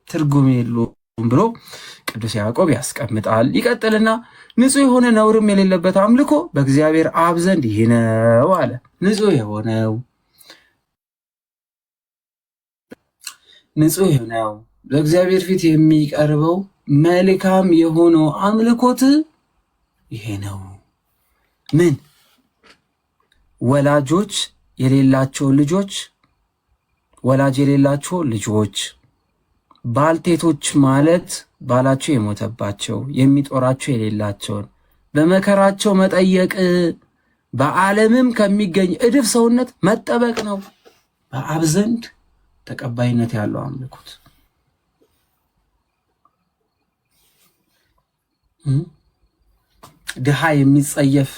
ትርጉም የለውም ብሎ ቅዱስ ያዕቆብ ያስቀምጣል። ይቀጥልና ንጹሕ የሆነ ነውርም የሌለበት አምልኮ በእግዚአብሔር አብ ዘንድ ይህ ነው አለ። ንጹሕ የሆነው ለእግዚአብሔር ፊት የሚቀርበው መልካም የሆነው አምልኮት ይሄ ነው። ምን? ወላጅ የሌላቸው ልጆች፣ ባልቴቶች ማለት ባላቸው የሞተባቸው የሚጦራቸው የሌላቸውን በመከራቸው መጠየቅ፣ በዓለምም ከሚገኝ እድፍ ሰውነት መጠበቅ ነው በአብ ዘንድ ተቀባይነት ያለው አምልኮት። ድሃ የሚጸየፍ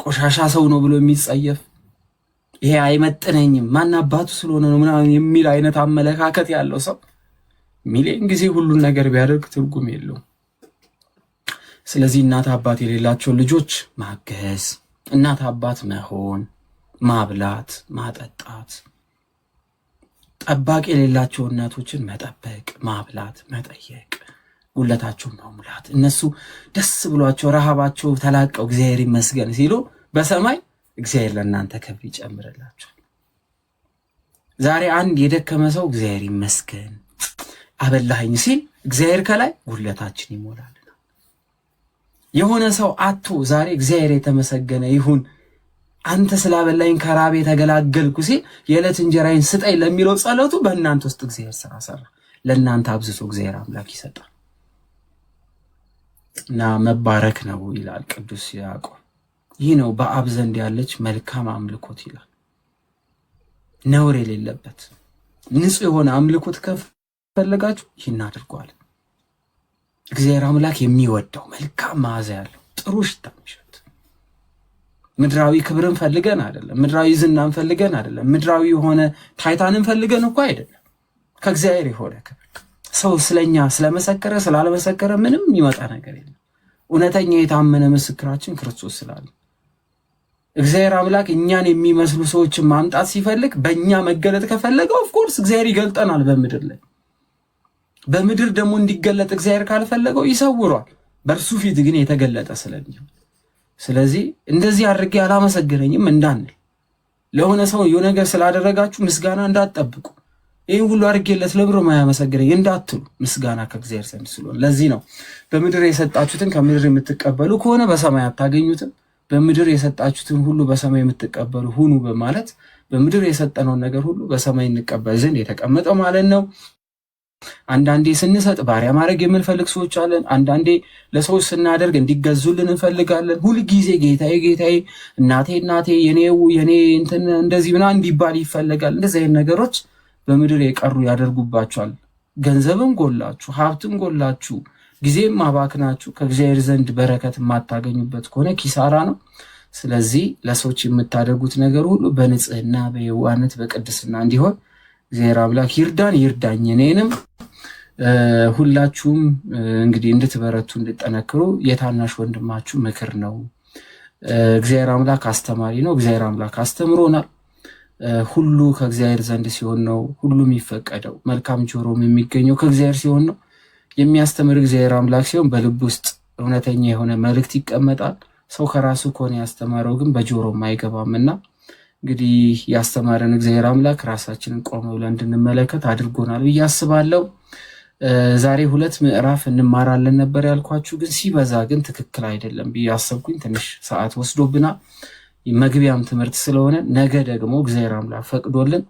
ቆሻሻ ሰው ነው ብሎ የሚጸየፍ ይሄ አይመጥነኝም ማን አባቱ ስለሆነ ነው ምናምን የሚል አይነት አመለካከት ያለው ሰው ሚሊዮን ጊዜ ሁሉን ነገር ቢያደርግ ትርጉም የለውም። ስለዚህ እናት አባት የሌላቸው ልጆች ማገዝ፣ እናት አባት መሆን፣ ማብላት፣ ማጠጣት፣ ጠባቂ የሌላቸው እናቶችን መጠበቅ፣ ማብላት፣ መጠየቅ፣ ጉለታቸውን መሙላት፣ እነሱ ደስ ብሏቸው ረሃባቸው ተላቀው እግዚአብሔር ይመስገን ሲሉ በሰማይ እግዚአብሔር ለእናንተ ክብር ይጨምርላቸዋል። ዛሬ አንድ የደከመ ሰው እግዚአብሔር ይመስገን አበላኸኝ ሲል እግዚአብሔር ከላይ ጉለታችን ይሞላልናል። የሆነ ሰው አቶ ዛሬ እግዚአብሔር የተመሰገነ ይሁን አንተ ስላበላኝ ከራቤ ተገላገልኩ ሲል የዕለት እንጀራዬን ስጠኝ ለሚለው ጸሎቱ በእናንተ ውስጥ እግዚአብሔር ስራ ሰራ። ለእናንተ አብዝቶ እግዚአብሔር አምላክ ይሰጣል እና መባረክ ነው ይላል ቅዱስ ያዕቆብ። ይህ ነው በአብ ዘንድ ያለች መልካም አምልኮት ይላል። ነውር የሌለበት ንጹሕ የሆነ አምልኮት ከፈለጋችሁ ይህን አድርጓል። እግዚአብሔር አምላክ የሚወደው መልካም መዓዛ ያለው ጥሩ ሽታ የሚሸት ምድራዊ ክብርን ፈልገን አይደለም፣ ምድራዊ ዝናን ፈልገን አይደለም፣ ምድራዊ የሆነ ታይታንን ፈልገን እኮ አይደለም። ከእግዚአብሔር የሆነ ክብር ሰው ስለኛ ስለመሰከረ ስላልመሰከረ ምንም የሚመጣ ነገር የለም። እውነተኛ የታመነ ምስክራችን ክርስቶስ ስላለ እግዚአብሔር አምላክ እኛን የሚመስሉ ሰዎችን ማምጣት ሲፈልግ በእኛ መገለጥ ከፈለገ ኦፍኮርስ እግዚአብሔር ይገልጠናል በምድር ላይ። በምድር ደግሞ እንዲገለጥ እግዚአብሔር ካልፈለገው ይሰውሯል፣ በእርሱ ፊት ግን የተገለጠ ስለሚሆን። ስለዚህ እንደዚህ አድርጌ አላመሰገነኝም እንዳንል፣ ለሆነ ሰው የሆነ ነገር ስላደረጋችሁ ምስጋና እንዳትጠብቁ፣ ይህ ሁሉ አድርጌለት ለብሮ ማያመሰግነኝ እንዳትሉ፣ ምስጋና ከእግዚአብሔር ዘንድ ስለሆነ። ለዚህ ነው በምድር የሰጣችሁትን ከምድር የምትቀበሉ ከሆነ በሰማይ አታገኙትም፣ በምድር የሰጣችሁትን ሁሉ በሰማይ የምትቀበሉ ሁኑ በማለት በምድር የሰጠነውን ነገር ሁሉ በሰማይ እንቀበል ዘንድ የተቀመጠው ማለት ነው። አንዳንዴ ስንሰጥ ባሪያ ማድረግ የምንፈልግ ሰዎች አለን። አንዳንዴ ለሰዎች ስናደርግ እንዲገዙልን እንፈልጋለን። ሁልጊዜ ጌታዬ ጌታዬ፣ እናቴ እናቴ፣ የኔ እንትን እንደዚህ ምናምን እንዲባል ይፈልጋል። እንደዚህ አይነት ነገሮች በምድር የቀሩ ያደርጉባችኋል። ገንዘብም ጎላችሁ፣ ሀብትም ጎላችሁ፣ ጊዜም አባክናችሁ ከእግዚአብሔር ዘንድ በረከት የማታገኙበት ከሆነ ኪሳራ ነው። ስለዚህ ለሰዎች የምታደርጉት ነገር ሁሉ በንጽህና በየዋህነት በቅድስና እንዲሆን እግዚአብሔር አምላክ ይርዳኝ። እኔንም ሁላችሁም እንግዲህ እንድትበረቱ እንድጠነክሩ የታናሽ ወንድማችሁ ምክር ነው። እግዚአብሔር አምላክ አስተማሪ ነው። እግዚአብሔር አምላክ አስተምሮናል። ሁሉ ከእግዚአብሔር ዘንድ ሲሆን ነው ሁሉ የሚፈቀደው። መልካም ጆሮም የሚገኘው ከእግዚአብሔር ሲሆን ነው። የሚያስተምር እግዚአብሔር አምላክ ሲሆን በልብ ውስጥ እውነተኛ የሆነ መልእክት ይቀመጣል። ሰው ከራሱ ከሆነ ያስተማረው ግን በጆሮም አይገባምና እንግዲህ ያስተማረን እግዚአብሔር አምላክ ራሳችንን ቆም ብለን እንድንመለከት አድርጎናል ብዬ አስባለሁ። ዛሬ 2 ምዕራፍ እንማራለን ነበር ያልኳችሁ፣ ግን ሲበዛ ግን ትክክል አይደለም ብዬ አሰብኩኝ። ትንሽ ሰዓት ወስዶብናል። መግቢያም ትምህርት ስለሆነ ነገ ደግሞ እግዚአብሔር አምላክ ፈቅዶልን